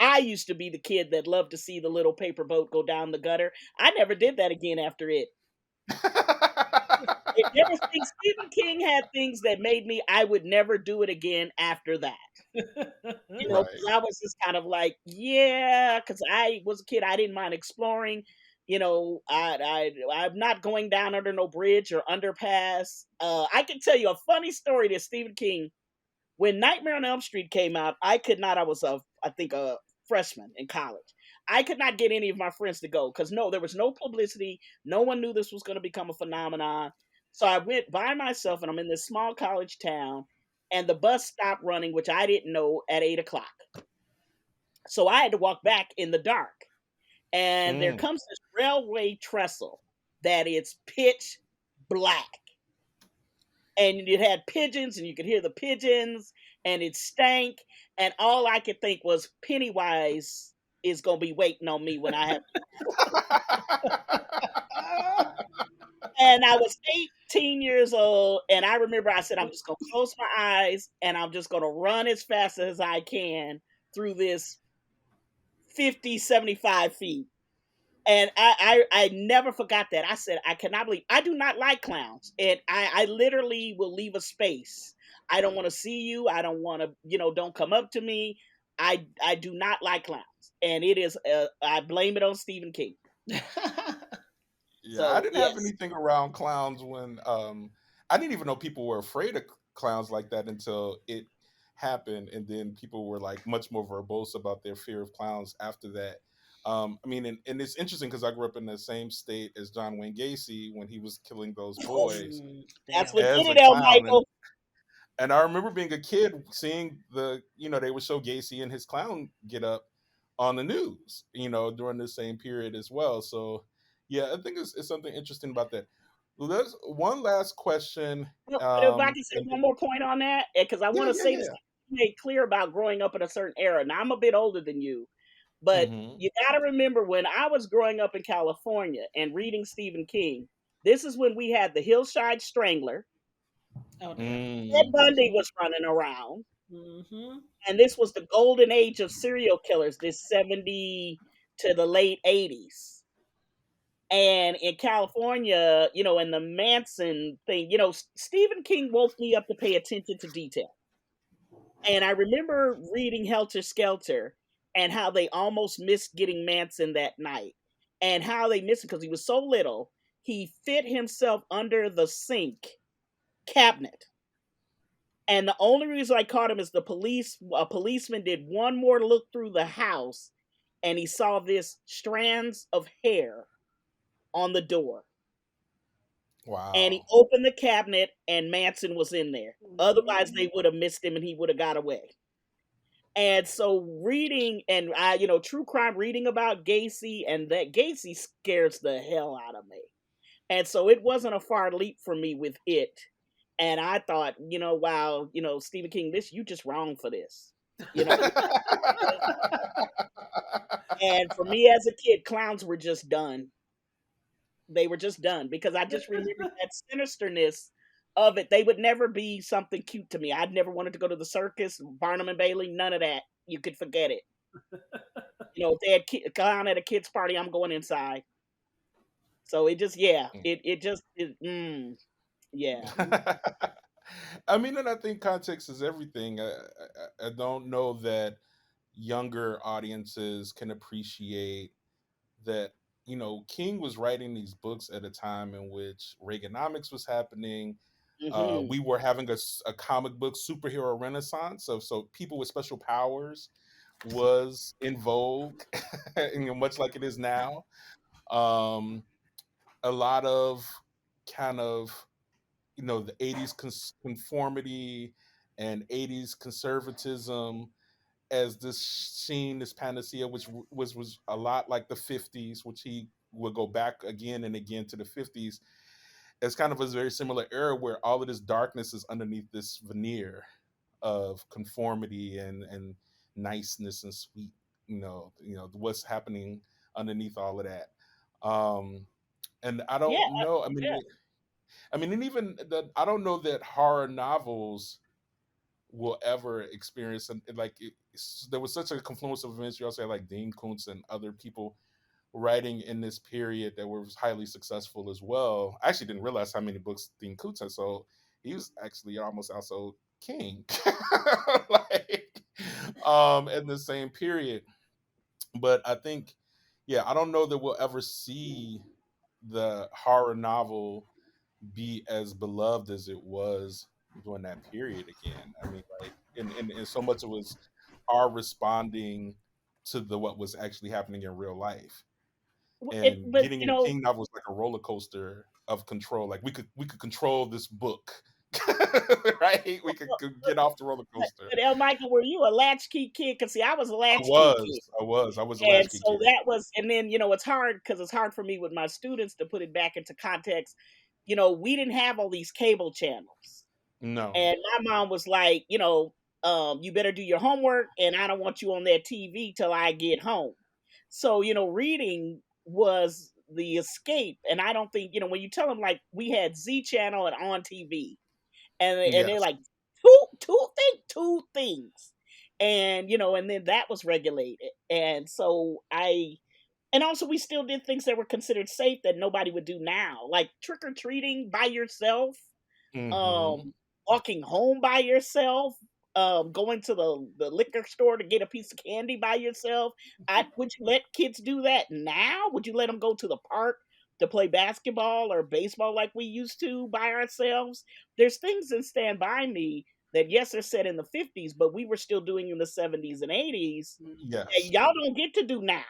B: I used to be the kid that loved to see the little paper boat go down the gutter. I never did that again after it. Stephen King had things that made me, I would never do it again after that. Because I was just kind of like, yeah, because I was a kid, I didn't mind exploring. I'm not going down under no bridge or underpass. I can tell you a funny story to Stephen King. When Nightmare on Elm Street came out, I was I think a freshman in college. I could not get any of my friends to go because there was no publicity. No one knew this was going to become a phenomenon. So I went by myself, and I'm in this small college town, and the bus stopped running, which I didn't know, at 8:00. So I had to walk back in the dark. And there comes this railway trestle that is pitch black. And it had pigeons, and you could hear the pigeons, and it stank. And all I could think was Pennywise is going to be waiting on me when I have. And I was 18 years old, and I remember I said, I'm just going to close my eyes, and I'm just going to run as fast as I can through this 50, 75 feet. And I never forgot that. I said, I cannot believe, I do not like clowns. And I literally will leave a space. I don't want to see you. I don't want to, don't come up to me. I do not like clowns. And it is, I blame it on Stephen King.
A: Yeah, so, I didn't have anything around clowns when, I didn't even know people were afraid of clowns like that until it happened. And then people were like much more verbose about their fear of clowns after that. I mean, and it's interesting because I grew up in the same state as John Wayne Gacy when he was killing those boys.
B: That's what did it, Michael.
A: And I remember being a kid seeing they would show Gacy and his clown get up on the news, during the same period as well. So, yeah, I think it's something interesting about that. Let's one last question.
B: If I can say one more point on that, because I want to say this made clear about growing up in a certain era. Now, I'm a bit older than you. But you got to remember when I was growing up in California and reading Stephen King, this is when we had the Hillside Strangler. Ted Bundy was running around. And this was the golden age of serial killers, this 70 to the late 80s. And in California, in the Manson thing, Stephen King woke me up to pay attention to detail. And I remember reading Helter Skelter and how they almost missed getting Manson that night, and how they missed him because he was so little. He fit himself under the sink cabinet. And the only reason I caught him is a policeman did one more look through the house, and he saw this strands of hair on the door.
A: Wow.
B: And he opened the cabinet, and Manson was in there. Otherwise, they would have missed him, and he would have got away. And so reading and true crime, reading about Gacy, and that Gacy scares the hell out of me. And so it wasn't a far leap for me with it. And I thought, wow, Stephen King, you just wrong for this. You know, and for me as a kid, clowns were just done. They were just done because I just remembered that sinisterness of it. They would never be something cute to me. I'd never wanted to go to the circus, Barnum and Bailey, none of that. You could forget it. If they had a clown at a kid's party, I'm going inside. So it just, yeah, yeah.
A: I mean, and I think context is everything. I don't know that younger audiences can appreciate that. King was writing these books at a time in which Reaganomics was happening.
B: Hmm.
A: We were having a comic book superhero renaissance. So people with special powers was in vogue, much like it is now. Um, a lot of kind of the 80s conformity and 80s conservatism as this panacea, which was a lot like the 50s, which he would go back again and again to the 50s as kind of a very similar era where all of this darkness is underneath this veneer of conformity and niceness and sweet, what's happening underneath all of that. um and I
B: Yeah,
A: don't know,
B: yeah.
A: and even that, I don't know that horror novels will ever experience there was such a confluence of events. You also had like Dean Koontz and other people writing in this period that were highly successful as well. I actually didn't realize how many books Dean Koontz had sold. He was actually almost also king, like, in the same period. But I think, yeah, I don't know that we'll ever see the horror novel be as beloved as it was during that period again. I mean, like, and so much it was our responding to what was actually happening in real life, and
B: But
A: getting in King novel was like a roller coaster of control. Like we could control this book, right? We could get off the roller coaster.
B: but El Michael, were you a latchkey kid? Because see, I was a
A: I
B: latchkey
A: was,
B: kid.
A: I was a
B: And
A: latchkey
B: so
A: kid.
B: that was, and then, it's hard because it's hard for me with my students to put it back into context. We didn't have all these cable channels.
A: No.
B: And my mom was like, you better do your homework and I don't want you on that TV till I get home. So, reading was the escape. And I don't think, when you tell them like we had Z Channel and On TV, and they're
A: Yes.
B: like two things. And and then that was regulated. And so and also we still did things that were considered safe that nobody would do now, like trick or treating by yourself,
A: Mm-hmm.
B: um, walking home by yourself, going to the liquor store to get a piece of candy by yourself. Would you let kids do that now? Would you let them go to the park to play basketball or baseball like we used to by ourselves? There's things in Stand By Me that, yes, are set in the 50s, but we were still doing in the 70s and 80s that
A: Yes.
B: y'all don't get to do now.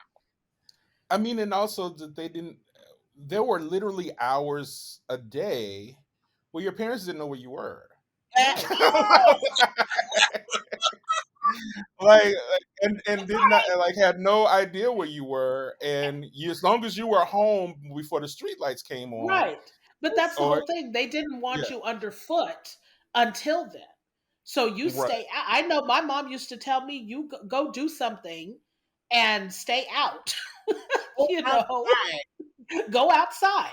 A: I mean, and also that they didn't. There were literally hours a day where your parents didn't know where you were.
B: Yes.
A: like and did not, like, had no idea where you were, and as long as you were home before the streetlights came on,
C: Right. But that's the
A: or
C: whole thing. They didn't
A: yeah,
C: want you underfoot until then. So you
A: right.
C: stay. I know my mom used to tell me, you go do something and stay out.
B: Go
C: you know,
B: outside.
C: go outside.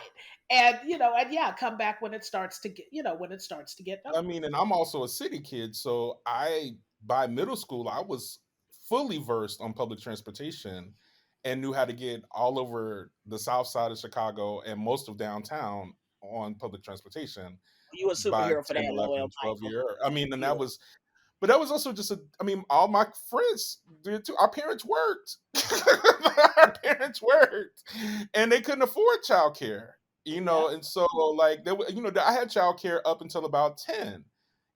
C: And and yeah, come back when it starts to get, when it starts to get
A: I
C: dark.
A: mean, and I'm also a city kid, so by middle school I was fully versed on public transportation and knew how to get all over the south side of Chicago and most of downtown on public transportation
B: You a
A: by
B: superhero for
A: 10,
B: that,
A: 11,
B: Lowell
A: and 12
B: Michael.
A: year. I mean, and that
B: You
A: was, but that was also just I mean, all my friends did too. Our parents worked. Our parents worked, and they couldn't afford childcare.
C: Yeah.
A: And so, like, there, I had childcare up until about 10.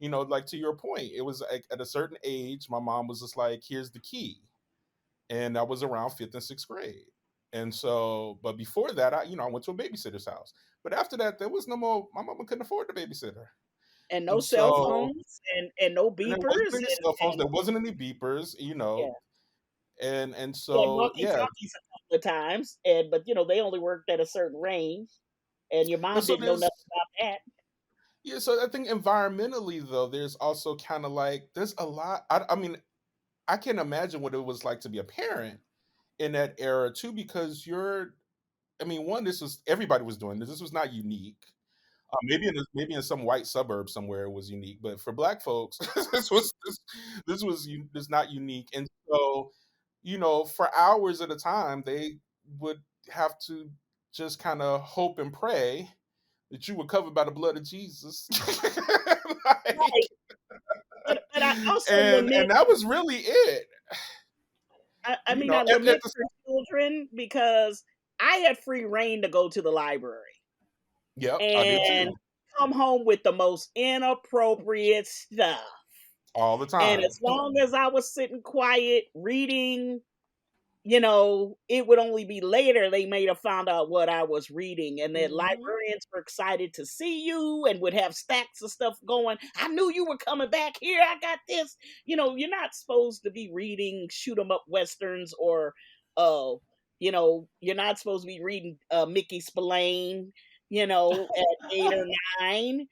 A: Like, to your point, it was like, at a certain age, my mom was just like, "Here's the key," and I was around fifth and sixth grade. And so, but before that, I went to a babysitter's house. But after that, there was no more. My mama couldn't afford the babysitter,
B: and no
A: and
B: cell
A: so,
B: phones and no
A: and there wasn't
B: beepers
A: any cell phones.
B: and
A: There wasn't any beepers,
B: yeah.
A: and
B: We had
A: so,
B: walkie
A: yeah.
B: talkies a couple of times, but they only worked at a certain range, and your
A: But
B: mom
A: so
B: didn't know
A: there's
B: nothing about that.
A: Yeah, so I think environmentally though, there's also kind of like there's a lot. I mean, I can imagine what it was like to be a parent in that era too, because you're. I mean, one, this was everybody was doing this. This was not unique. Maybe in some white suburb somewhere it was unique, but for Black folks, this not unique. And so, for hours at a time, they would have to just kind of hope and pray that you were covered by the blood of Jesus. Like,
B: Right. But I also
A: and
B: lament.
A: that was really it.
B: I mean, I
A: At
B: lament
A: the
B: for children because I had free reign to go to the library
A: yep, I did
B: and
A: too,
B: come home with the most inappropriate stuff.
A: all the
B: And
A: time.
B: as long as I was sitting quiet reading, it would only be later they may have found out what I was reading, and that
C: Hmm.
B: librarians were excited to see you and would have stacks of stuff going. I knew you were coming back here. I got this. You're not supposed to be reading shoot 'em up westerns or, uh, you're not supposed to be reading Mickey Spillane, at 8 or 9.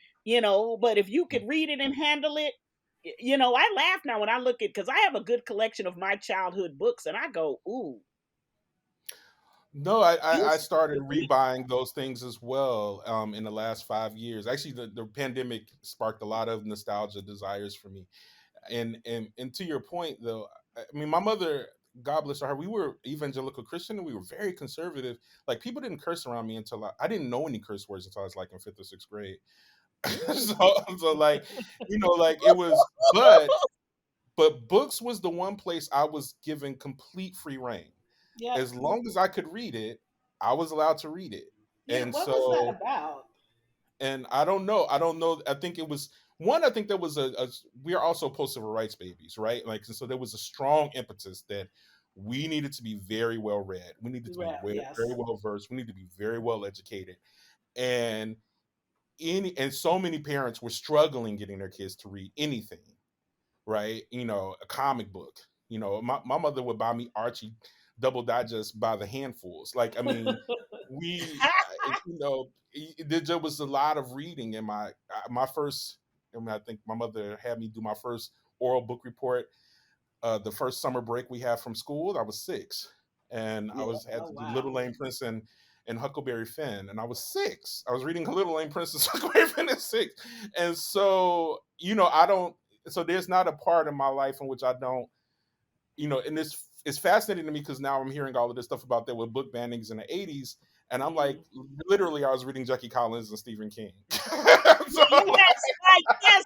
B: But if you could read it and handle it, I laugh now when I look at because I have a good collection of my childhood books, and I go, "Ooh,
A: No, I
B: this
A: started
B: could be
A: rebuying those things as well in the last 5 years. Actually, the pandemic sparked a lot of nostalgia desires for me. And to your point though, I mean, my mother, God bless her, we were evangelical Christian and we were very conservative. Like people didn't curse around me until I didn't know any curse words until I was like in fifth or sixth grade. So like, like it was, but books was the one place I was given complete free reign.
C: Yeah.
A: As long as I could read it, I was allowed to read it.
C: Yeah.
A: And
C: What was that
A: so,
C: about?
A: and I don't know. I don't know. I think it was one. I think there was we are also post civil rights babies, right? Like, so there was a strong impetus that we needed to be very well read. We needed to be
C: Well,
A: very
C: yes.
A: well versed. We need to be very well educated. And and so many parents were struggling getting their kids to read anything, right? A comic book. My mother would buy me Archie double digest by the handfuls. Like, I mean, we, there was a lot of reading in my first. I mean, I think my mother had me do my first oral book report. The first summer break we had from school, I was 6, and I
B: yeah,
A: was had
C: Oh
A: to do Little
C: wow.
A: Lane Prince and Huckleberry Finn, and I was 6. I was reading Little Lane Prince and Huckleberry Finn at 6, and so I don't. So there's not a part of my life in which I don't, and it's fascinating to me because now I'm hearing all of this stuff about there with book bannings in the '80s, and I'm like,
C: Mm.
A: literally, I was reading Jackie Collins and Stephen King. So
B: yes, like yes,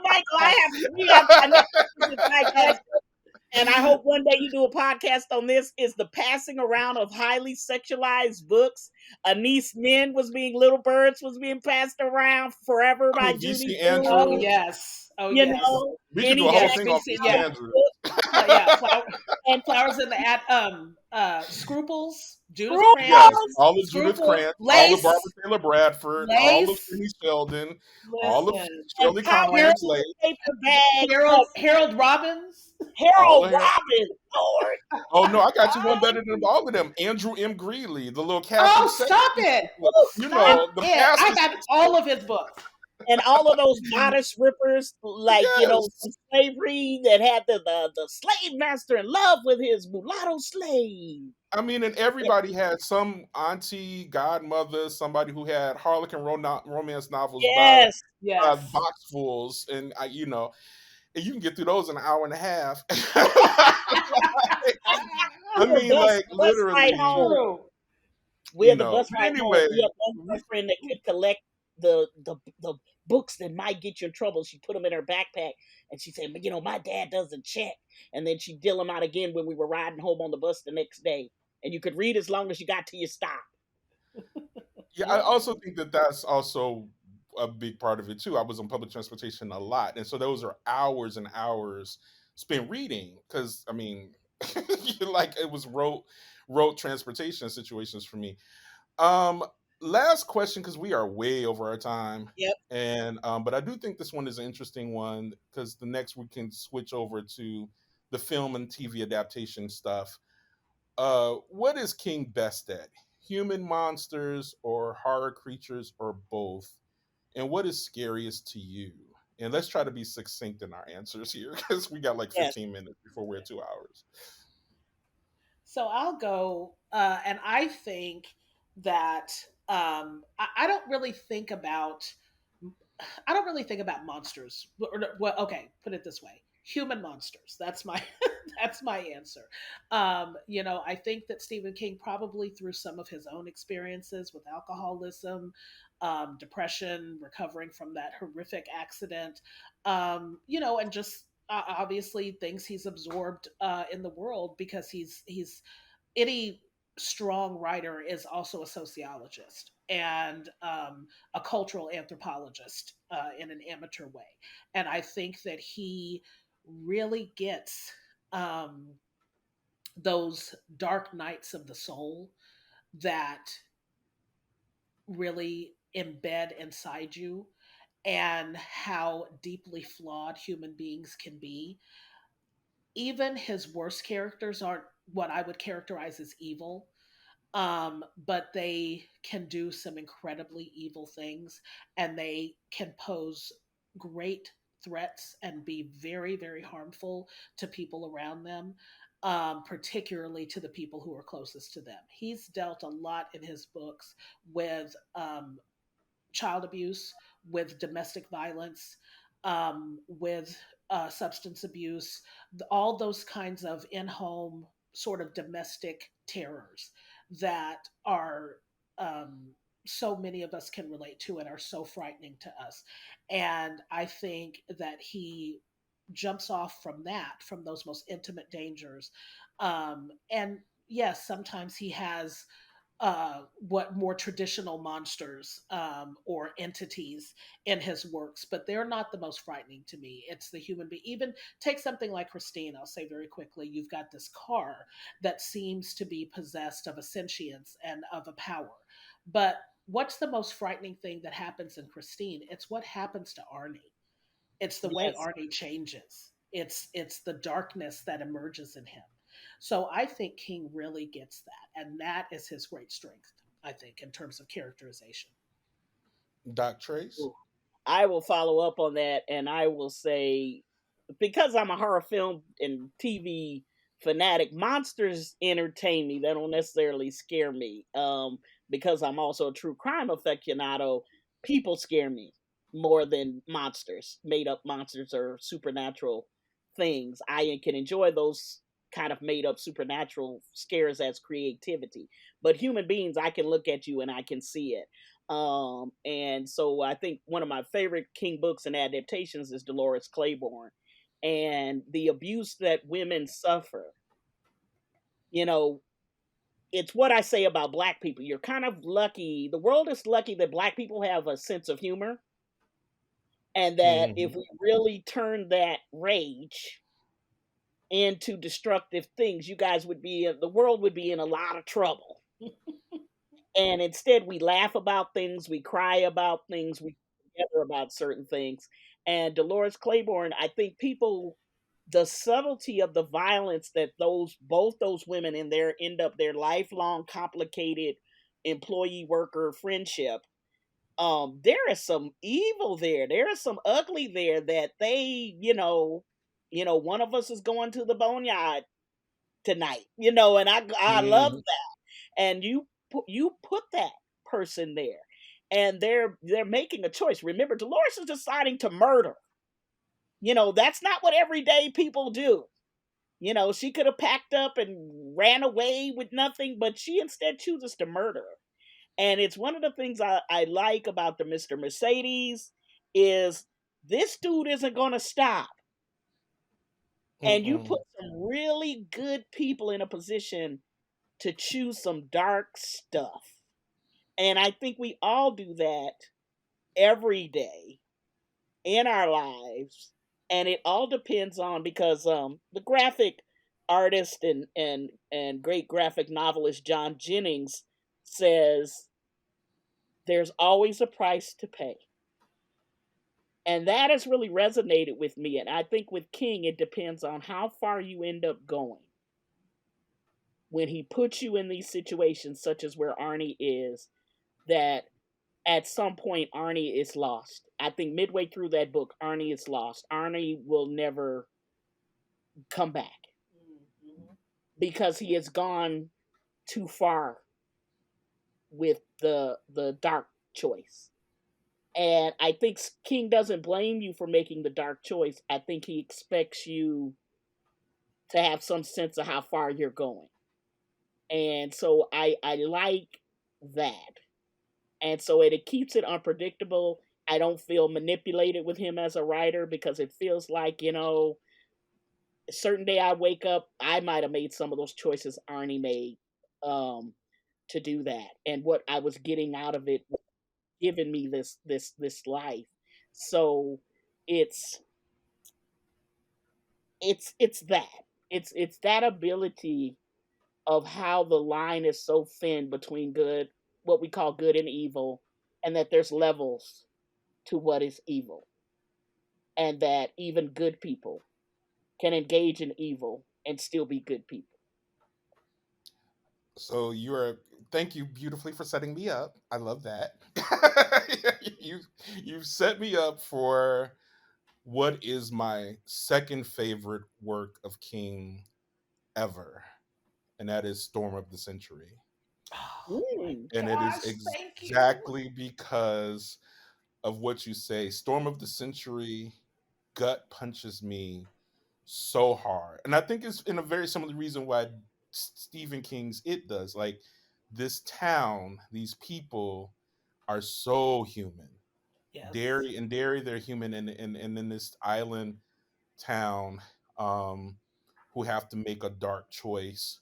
B: Michael. We have. I know this is podcast, and I hope one day you do a podcast on this. Is the passing around of highly sexualized books? Anise Nin was being Little Birds was being passed around forever
A: I
B: by
A: mean,
B: Judy
A: VC
C: Oh
B: Blume.
A: Andrews.
C: yes. Oh yes.
A: We could do
B: Any
A: a whole
C: Yes.
A: thing on
C: VC.
B: Jackie
A: VC
C: Yeah.
B: Collins
A: Andrews.
B: book,
C: Yeah. Flowers in the at Scruples. Judith
A: Yes,
C: Krantz.
B: Scruples.
A: all of Judith
C: Scruples.
A: Krantz, all of Barbara
C: Lace.
A: Taylor Bradford, all of
C: Lace.
A: Sidney Sheldon, all of
C: Listen.
B: And
A: Shirley
C: Harold.
A: Conrad's
B: cowboy
A: Lace,
B: paper bag.
C: Harold Robbins.
A: all
B: Harold
A: of her.
B: Robbins, Lord.
A: Oh no, I got you one better than all of them. Andrew M. Greeley, the little Catholic
C: Oh,
A: sex
C: stop
A: preacher.
C: it.
B: And
C: Stop
A: The
C: it. I
A: pastor
C: got
A: sex
C: all of his books.
B: and all of those bodice rippers, like
A: yes.
B: from slavery that had the slave master in love with his mulatto slave.
A: I mean, and everybody had some auntie, godmother, somebody who had Harlequin romance novels
B: Yes,
A: by
C: Yes.
A: boxfuls, and and you can get through those in an hour and a half. I
B: we were
A: mean, like
B: bus ride
A: literally,
B: home.
C: True.
B: We had the bus
A: But
B: ride home.
A: anyway,
B: We had one girlfriend that could collect the books that might get you in trouble. She put them in her backpack, and she said, my dad doesn't check. And then she'd deal them out again when we were riding home on the bus the next day. And you could read as long as you got to your stop.
A: yeah, I
C: Yeah.
A: also think that that's also a big part of it too. I was on public transportation a lot, and so those are hours and hours spent reading. Because I mean, like it was road transportation situations for me. Um, Last question because we are way over our time,
B: Yep.
A: and but I do think this one is an interesting one because the next we can switch over to the film and TV adaptation stuff. What is King best at? Human monsters or horror creatures or both? And what is scariest to you? And let's try to be succinct in our answers here because we got like
B: Yes.
A: 15 minutes before we're at 2 hours.
C: So I'll go, and I think that I don't really think about monsters. Well, okay, put it this way: human monsters. That's my that's my answer. I think that Stephen King probably through some of his own experiences with alcoholism, depression, recovering from that horrific accident, and just obviously things he's absorbed in the world because he's any strong writer is also a sociologist and a cultural anthropologist in an amateur way. And I think that he really gets um, those dark nights of the soul that really embed inside you and how deeply flawed human beings can be. Even his worst characters aren't what I would characterize as evil, but they can do some incredibly evil things and they can pose great threats and be very, very harmful to people around them, particularly to the people who are closest to them. He's dealt a lot in his books with child abuse, with domestic violence, with substance abuse, all those kinds of in home sort of domestic terrors that are so many of us can relate to and are so frightening to us. And I think that he jumps off from that, from those most intimate dangers. And yes, sometimes he has what more traditional monsters or entities in his works, but they're not the most frightening to me. It's the human being. Even take something like Christine, I'll say very quickly. You've got this car that seems to be possessed of a sentience and of a power. But what's the most frightening thing that happens in Christine? It's what happens to Arnie. It's the way
B: Yes.
C: Arnie changes. It's the darkness that emerges in him. So I think King really gets that, and that is his great strength. I think in terms of characterization.
A: Doc Trace?
B: Ooh. I will follow up on that, and I will say, because I'm a horror film and TV fanatic, monsters entertain me. They don't necessarily scare me. Because I'm also a true crime aficionado, people scare me more than monsters, made up monsters or supernatural things. I can enjoy those kind of made up supernatural scares as creativity. But human beings, I can look at you and I can see it. And so I think one of my favorite King books and adaptations is Dolores Claiborne, and the abuse that women suffer. You know, it's what I say about black people. You're kind of lucky. The world is lucky that black people have a sense of humor, and that
A: Mm-hmm.
B: if we really turn that rage into destructive things, you guys would be, the world would be in a lot of trouble. And instead, we laugh about things, we cry about things, we together about certain things. And Dolores Claiborne, I think people, the subtlety of the violence that both those women in there end up their lifelong complicated employee worker friendship. There is some evil there. There is some ugly there that they, one of us is going to the boneyard tonight, and I love
A: Mm-hmm.
B: that. And you put that person there, and they're making a choice. Remember, Dolores is deciding to murder. That's not what everyday people do. She could have packed up and ran away with nothing, but she instead chooses to murder. And it's one of the things I like about the Mr. Mercedes is this dude isn't going to stop. And you
A: Mm-mm.
B: put some really good people in a position to choose some dark stuff. And I think we all do that every day in our lives. And it all depends on, because the graphic artist and great graphic novelist John Jennings says there's always a price to pay. And that has really resonated with me. And I think with King, it depends on how far you end up going. When he puts you in these situations, such as where Arnie is, that at some point Arnie is lost. I think midway through that book, Arnie is lost. Arnie will never come back
C: Mm-hmm.
B: because he has gone too far with the dark choice. And I think King doesn't blame you for making the dark choice. I think he expects you to have some sense of how far you're going. And so I like that. And so it keeps it unpredictable. I don't feel manipulated with him as a writer because it feels like, a certain day I wake up, I might have made some of those choices Arnie made um, to do that. And what I was getting out of it was giving me this life. So it's it's that. It's that ability of how the line is so thin between good, what we call good and evil, and that there's levels to what is evil, and that even good people can engage in evil and still be good people.
A: So thank you beautifully for setting me up. I love that. you you've set me up for what is my second favorite work of King ever, and that is Storm of the Century.
C: Oh my
B: Mm.
A: And it is
C: gosh, thank you.
A: exactly because of what you say. Storm of the Century gut punches me so hard. And I think it's in a very similar reason why Stephen King's It does. Like, this town, these people are so human.
C: Yes.
A: Derry, they're human, and in this island town, um, who have to make a dark choice,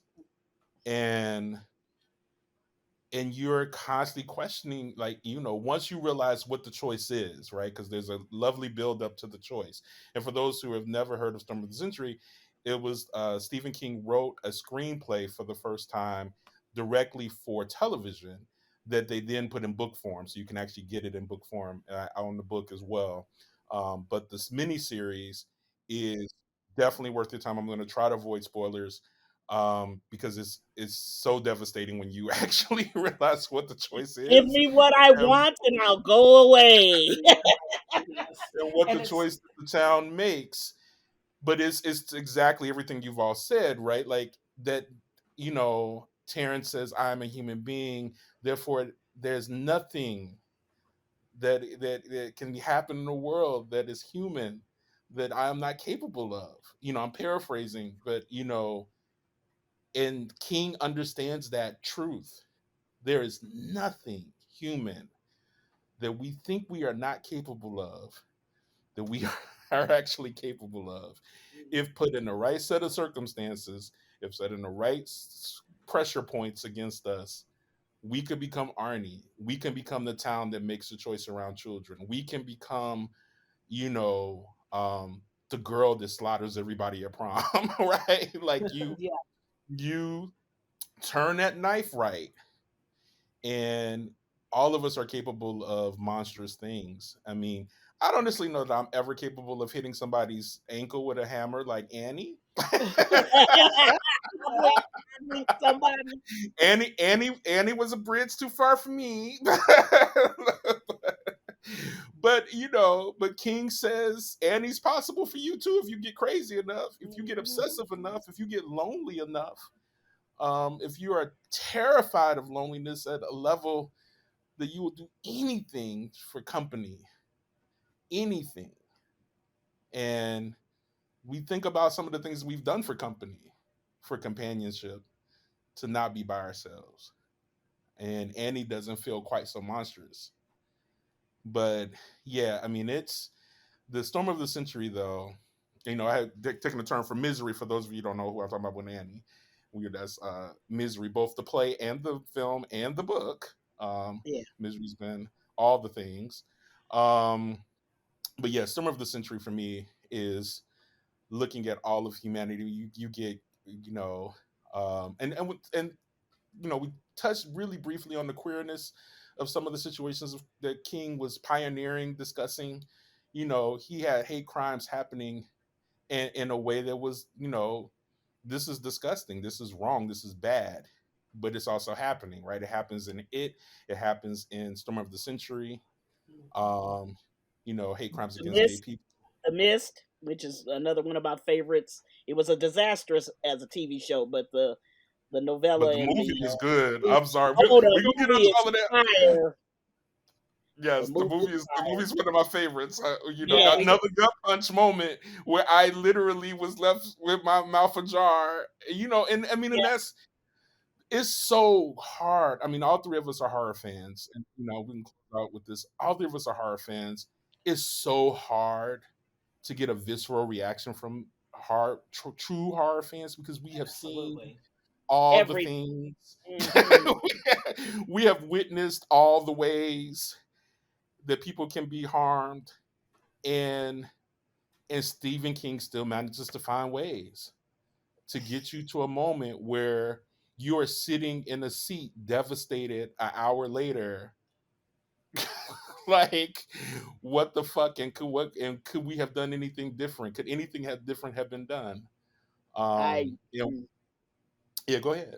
A: and you're constantly questioning, like, once you realize what the choice is, right? Because there's a lovely build up to the choice. And for those who have never heard of Storm of the Century, it was Stephen King wrote a screenplay for the first time directly for television that they then put in book form, so you can actually get it in book form. I own the book as well. But this miniseries is definitely worth your time. I'm going to try to avoid spoilers, because it's so devastating when you actually realize what the choice
B: Give
A: is,
B: me what I
A: and,
B: want and I'll go away.
C: Yes.
A: and what the
C: And it's
A: choice that the town makes. But it's exactly everything you've all said, right? Like that, Terrence says, "I'm a human being, therefore there's nothing that can happen in the world that is human that I am not capable of." I'm paraphrasing, but and King understands that truth. There is nothing human that we think we are not capable of that we are actually capable of, if put in the right set of circumstances, if set in the right pressure points against us. We could become Arnie. We can become the town that makes the choice around children. We can become, you know, um, the girl that slaughters everybody at prom, right? Like,
C: yeah.
A: you turn that knife right, and all of us are capable of monstrous things. I mean, I don't honestly know that I'm ever capable of hitting somebody's ankle with a hammer like Annie.
B: Somebody.
A: Annie was a bridge too far for me. But but King says Annie's possible for you too, if you get crazy enough, if you get
C: Mhm.
A: obsessive enough, if you get lonely enough, if you are terrified of loneliness at a level that you will do anything for company, anything. And we think about some of the things we've done for company, for companionship, to not be by ourselves. And Annie doesn't feel quite so monstrous. But yeah, I mean, it's the Storm of the Century, though. I had taken a turn for Misery. For those of you who don't know who I'm talking about with Annie, that's Misery, both the play and the film and the book.
B: Yeah.
A: Misery's been all the things. Um, but yeah, Storm of the Century for me is looking at all of humanity. You get, and we touched really briefly on the queerness of some of the situations that King was pioneering, discussing. He had hate crimes happening in a way that was, this is disgusting, this is wrong, this is bad. but it's also happening, right? It happens in it happens in Storm of the Century. Um, hate crimes
B: The
A: against gay
B: Mist,
A: people.
B: The Mist, which is another one of my favorites. It was a disastrous as a TV show, but the
A: But
B: novella
A: the
B: and
A: movie is good.
B: the
A: I'm sorry.
B: oh,
A: We
B: the
A: gonna get
B: movie
A: into
B: is
A: all of that.
B: fire. The
A: Yes, the
B: movie is
A: movie is the
B: fire.
A: movie's one of my favorites.
C: Yeah, we
A: Another gut punch moment where I literally was left with my mouth ajar. And I mean, and
B: Yeah,
A: that's it's so hard. I mean, all three of us are horror fans, and we can close out with this. All three of us are horror fans. It's so hard to get a visceral reaction from true horror fans because we have seen
C: absolutely.
A: all the
B: every.
A: things.
B: Hmm.
A: We have witnessed all the ways that people can be harmed, and Stephen King still manages to find ways to get you to a moment where you are sitting in a seat devastated an hour later. Like, what the fuck, and could we have done anything different? Could anything have different have been done?
B: I.
A: Yeah, yeah, go ahead.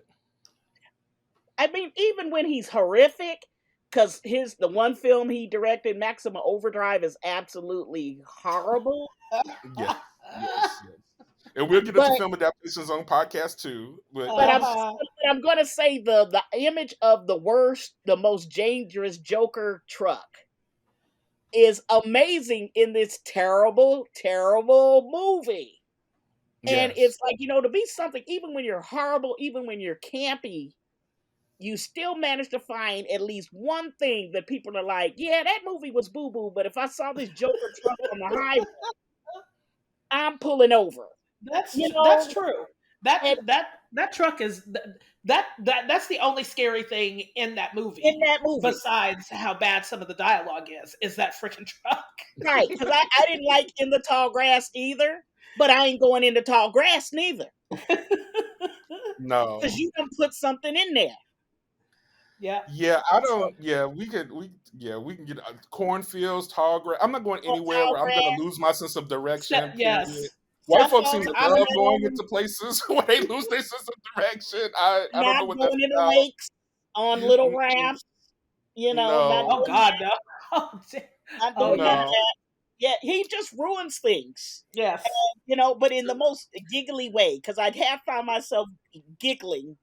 B: I mean, even when he's horrific, because the one film he directed, Maximum Overdrive, is absolutely horrible.
A: Yes, yes, yes. And we'll get into
B: But
A: film adaptations on podcast too. But
B: but I'm
A: yes,
C: Uh-huh.
B: but I'm gonna say the image of the most dangerous Joker truck is amazing in this terrible, terrible movie. And
A: yes,
B: it's like, to be something, even when you're horrible, even when you're campy, you still manage to find at least one thing that people are like, yeah, that movie was boo boo, but if I saw this Joker truck on the highway, I'm pulling over. You
C: That's
B: know,
C: true. That
B: and
C: that truck is that's the only scary thing in that
B: in
C: movie,
B: that movie,
C: besides how bad some of the dialogue is that freaking truck.
B: right? Because I didn't like In the Tall Grass either, but I ain't going into tall grass neither because
A: no.
B: you can put something in there.
C: Yeah.
A: Yeah, I
C: So
A: don't. Yeah, we can get cornfields, tall grass. I'm not going
B: On
A: anywhere
B: tall
A: where I'm going to
B: grass,
A: lose my sense of direction. Period.
C: yes.
A: White
B: cell
A: folks seem
B: phones
A: to
B: on the
A: love going
B: moon,
A: into places where they lose their sense of direction. I don't
B: not
A: know what that's
B: going into
A: about.
B: lakes on little
A: Mm-mm.
B: rafts, not
C: Oh
A: No,
B: doing
C: God, no. Oh,
B: not
C: oh
B: doing none of
C: yeah.
A: no.
B: that. Yeah, he just ruins things,
C: Yes.
B: but in the most giggly way. Because I have found myself giggling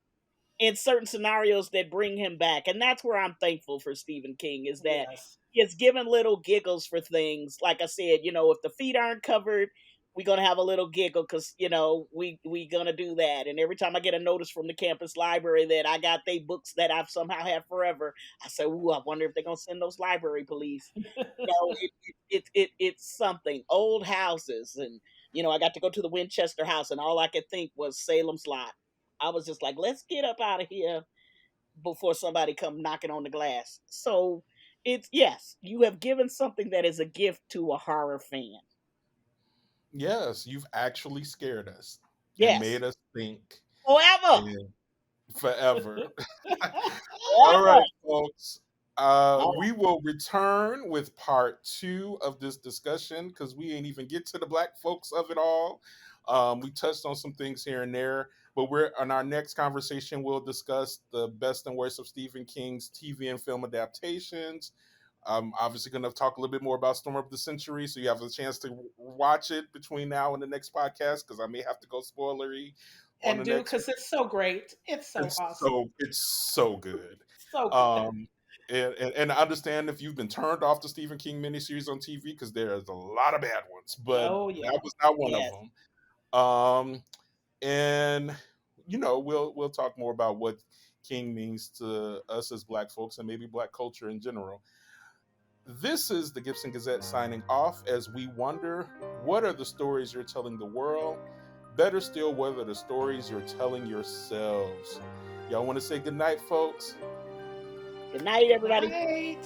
B: in certain scenarios that bring him back, and that's where I'm thankful for Stephen King is that
C: Yes.
B: he has given little giggles for things. Like I said, if the feet aren't covered, we're gonna have a little giggle because we gonna do that. And every time I get a notice from the campus library that I got they books that I've somehow had forever, I say, "Ooh, I wonder if they're gonna send those library police." It's something. Old houses, and I got to go to the Winchester House, and all I could think was Salem's Lot. I was just like, let's get up out of here before somebody come knocking on the glass. So it's yes, you have given something that is a gift to a horror fan.
A: Yes, you've actually scared us and
B: Yes,
A: made us think
B: forever,
A: and forever. All
B: forever.
A: right, folks. We will return with part two of this discussion because we ain't even get to the black folks of it all. We touched on some things here and there, but we're on our next conversation. We'll discuss the best and worst of Stephen King's TV and film adaptations. I'm obviously going to talk a little bit more about Storm of the Century, so you have a chance to watch it between now and the next podcast because I may have to go spoilery on
C: And
A: the
C: do
A: next.
C: because it's so great. It's so awesome.
A: It's so good.
C: So good.
A: Um, and I understand if you've been turned off the Stephen King miniseries on TV because there's a lot of bad ones, but
C: Oh yeah.
A: that was not one of
B: Yes,
A: them. And we'll talk more about what King means to us as Black folks and maybe Black culture in general. This is the Gipson Gazette signing off as we wonder what are the stories you're telling the world? Better still, what are the stories you're telling yourselves? Y'all want to say goodnight, folks?
B: good night,
C: Good
B: everybody.
C: night.